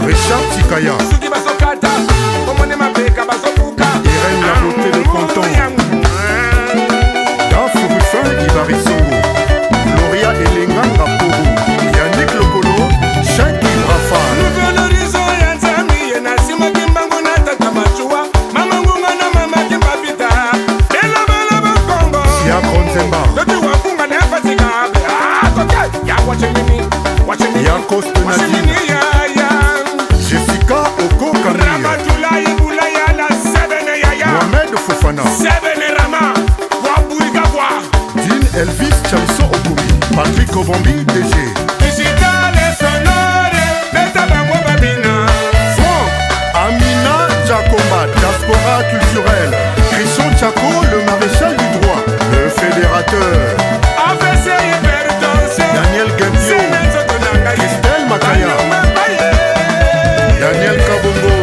Richard Tikaya. Irène la beauté de Canton. Dafou Ruffin Ibarisongo. Gloria Elenga Raporo. Yannick Lokolo. Cheikh Ibrafan. Sia Kronzemba. Yakos Nadine. Jessica Oko Kamir. Mohamed Fofana. Dean Elvis Chaliso Okumi. Patrick Obambi DG. Franck Amina Jacoba, diaspora culturelle. Christian Tchako, le maréchal du droit, le fédérateur. Daniel Gambio. Christelle Makaya. Daniel Kabongo.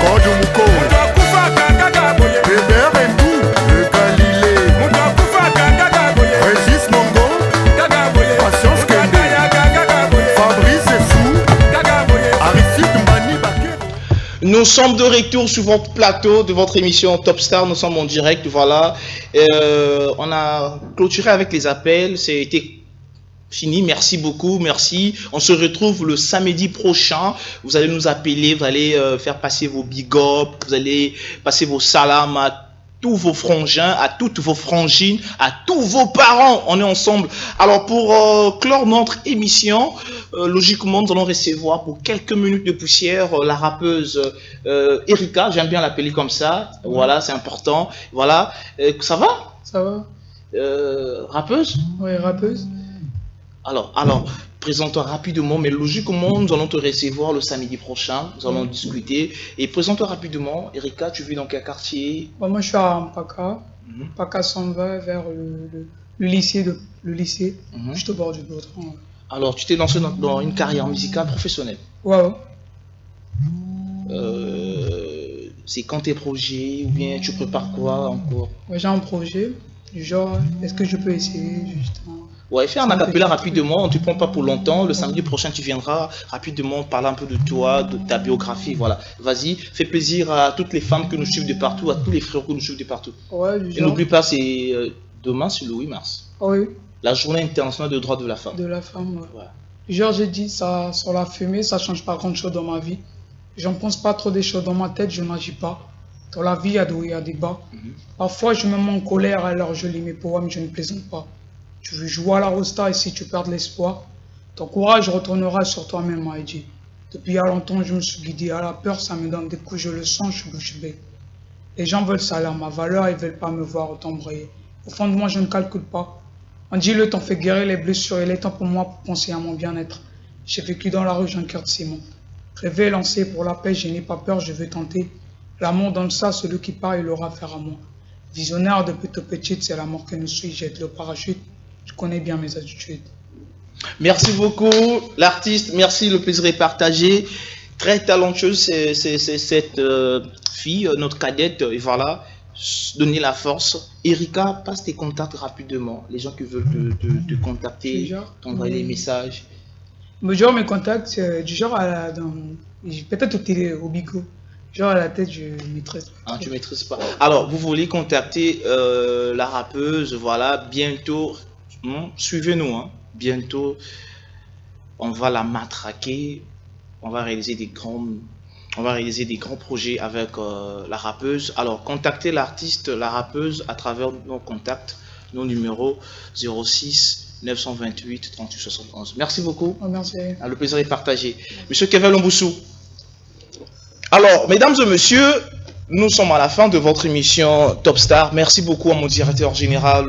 Code Mouko. Bébert et tout, le Galilée. Régis Mongo. Patience Kende. Fabrice Essou. Aristide Mbani Baké. Nous sommes de retour sur votre plateau de votre émission Top Star. Nous sommes en direct, voilà. On a clôturé avec les appels. C'était fini, merci beaucoup, merci. On se retrouve le samedi prochain. Vous allez nous appeler, vous allez faire passer vos big up, vous allez passer vos salams à tous vos frangins, à toutes vos frangines, à tous vos parents. On est ensemble. Alors pour clore notre émission, logiquement nous allons recevoir pour quelques minutes de poussière la rappeuse Erika, j'aime bien l'appeler comme ça. Voilà, c'est important. Voilà, ça va? Ça va. Rappeuse? Oui, rappeuse. Alors, présente-toi rapidement, mais logiquement, nous allons te recevoir le samedi prochain, nous allons discuter. Et présente-toi rapidement, Erika, tu vis dans quel quartier? Moi, je suis à Mpaka. Mpaka s'en va vers le lycée, juste au bord du Bautran. Alors, tu t'es lancé dans une carrière musicale professionnelle? Ouais. C'est quand tes projets, ou bien tu prépares quoi encore? Ouais, j'ai un projet. Du genre, est-ce que je peux essayer justement? Ouais, fais un acapella rapidement, tu ne prends pas pour longtemps. Le samedi prochain, tu viendras rapidement parler un peu de toi, de ta biographie. Voilà, vas-y, fais plaisir à toutes les femmes que nous suivent de partout, à tous les frères que nous suivent de partout. Ouais, du Et genre. n'oublie pas, c'est demain, c'est le 8 mars. Oui, La journée internationale des droits de la femme. de la femme. Ouais. Du genre, j'ai dit, ça, sur la fumée, ça change pas grand chose dans ma vie. J'en pense pas trop des choses dans ma tête, je n'agis pas. Dans la vie, il y a des hauts, il y a des bas. Parfois, je me mets en colère, alors je lis mes poèmes, je ne plaisante pas. Tu veux jouer à la rosta et si tu perds l'espoir, ton courage retournera sur toi-même, m'a dit. Depuis il y a longtemps, je me suis guidé à la peur, ça me donne des coups, je le sens, je suis bouche bée. Les gens veulent salir ma valeur, ils veulent pas me voir autant briller. Au fond de moi, je ne calcule pas. On dit le temps fait guérir les blessures, il est temps pour moi pour penser à mon bien-être. J'ai vécu dans la rue, j'ai un cœur de ciment. Rêver, lancer pour la paix, je n'ai pas peur, je veux tenter. L'amour donne ça, celui qui part, il aura affaire à moi. Visionnaire depuis toute petite, c'est la mort que nous suit, jette le parachute. Je connais bien mes attitudes. Merci beaucoup, l'artiste. Merci, le plaisir est partagé. Très talentueuse, c'est cette fille, notre cadette. Et voilà, donner la force. Erika, passe tes contacts rapidement. Les gens qui veulent te contacter, t'envoyer des messages. Mais genre, mes contacts, c'est du genre, peut-être au bigot. Genre, à la tête, je maîtrise pas. Ah, tu maîtrises pas. Alors, vous voulez contacter la rappeuse, voilà, bientôt. Suivez-nous, hein. Bientôt, on va la matraquer, on va réaliser des grands projets avec la rappeuse. Alors, contactez l'artiste, la rappeuse à travers nos contacts, nos numéros 06 928 38 71. Merci beaucoup. Oh, merci. Le plaisir est partagé. Monsieur Kevin Lomboussou. Alors, mesdames et messieurs, nous sommes à la fin de votre émission Top Star. Merci beaucoup à mon directeur général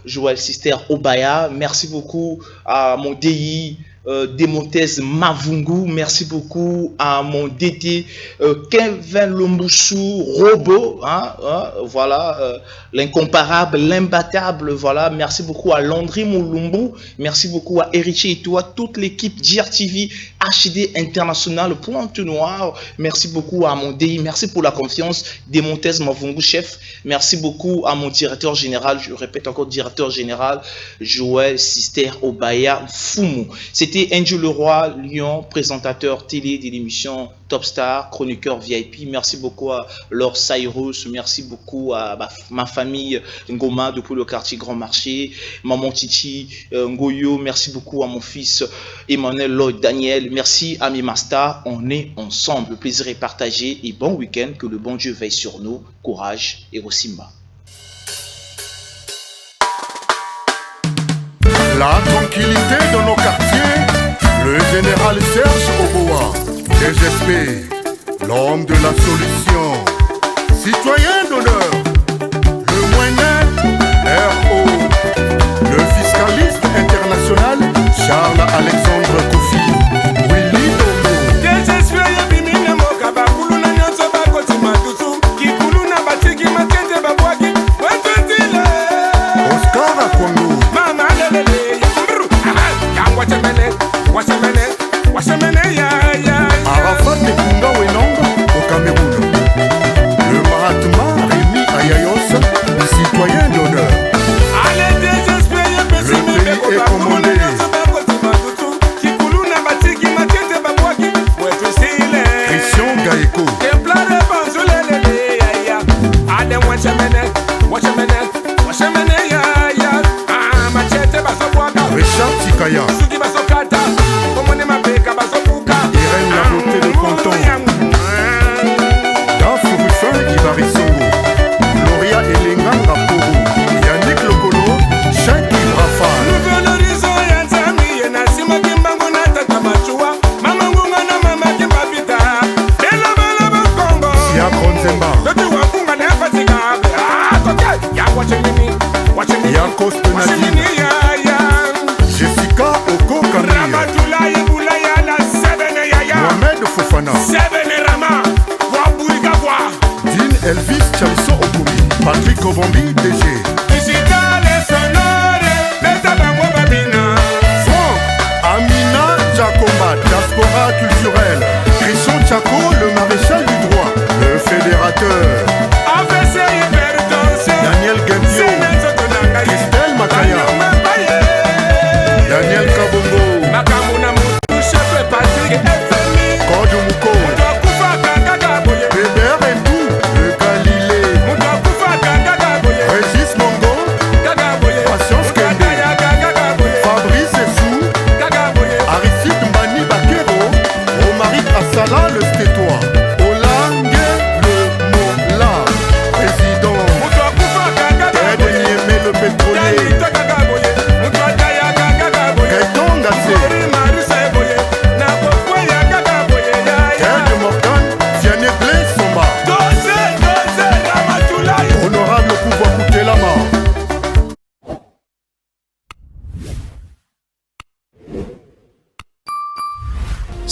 Joël Sister Obaya. Merci beaucoup à mon DI Demontez Mavungu. Merci beaucoup à mon DT Kevin Lomboussou Robo. Voilà, l'incomparable, l'imbattable. Voilà, merci beaucoup à Landry Moulumbu. Merci beaucoup à Héritier et toi, toute l'équipe DRTV HD International Pointe-Noire. Merci beaucoup à mon DI. Merci pour la confiance. Demontez Mavungu, chef. Merci beaucoup à mon directeur général. Je répète encore, directeur général Joël Sister Obaya Fumu. C'était Angel Leroy, Lyon, présentateur télé de l'émission Top Star, chroniqueur VIP. Merci beaucoup à Laure Cyrus. Merci beaucoup à ma famille Ngoma depuis le quartier Grand Marché. Maman Titi Ngoyo. Merci beaucoup à mon fils Emmanuel Lloyd Daniel. Merci à mes masters. On est ensemble. Le plaisir est partagé et bon week-end. Que le bon Dieu veille sur nous. Courage et Rosimba. La tranquillité de nos quartiers, le général Serge Oboa, DGSP, l'homme de la solution, citoyen d'honneur, le moyen RO, le fiscaliste international Charles Alexandre Kofi, Willy Domo. DGSP yebimine mokaba kuluna nyonso bakoti matutu, kikuluna batiki makete babwaki, wetutile. Oscar Akongo. Mama lelele. Arafat Nekunda Wenong au Cameroun. Le Mahatma Rémi Ayayos, citoyen d'honneur. Le pays est commandé. Christian Gaeko. Richard Tikaya. Irène la beauté de Canton. Daf Ruffin Ibarisongo. Gloria Elenga Raporo. Yannick Lokolo. Cheikh Ibrafan. Sia Kronzemba. Yakos Penadine. Jessica Oko Kamia. Mohamed Fofana. Dean Elvis Chaliso Okumi. Patrick Ovambi DG. Franck Amina Jacoba, diaspora culturelle. Christian Tchako, le maréchal du droit. Le fédérateur. Daniel Gambio.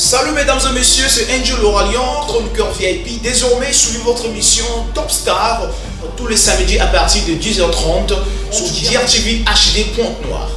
Salut mesdames et messieurs, c'est Angel Oralian, chroniqueur VIP. Désormais, suivez votre émission Top Star tous les samedis à partir de 10h30 sur DRTV HD Pointe-Noire.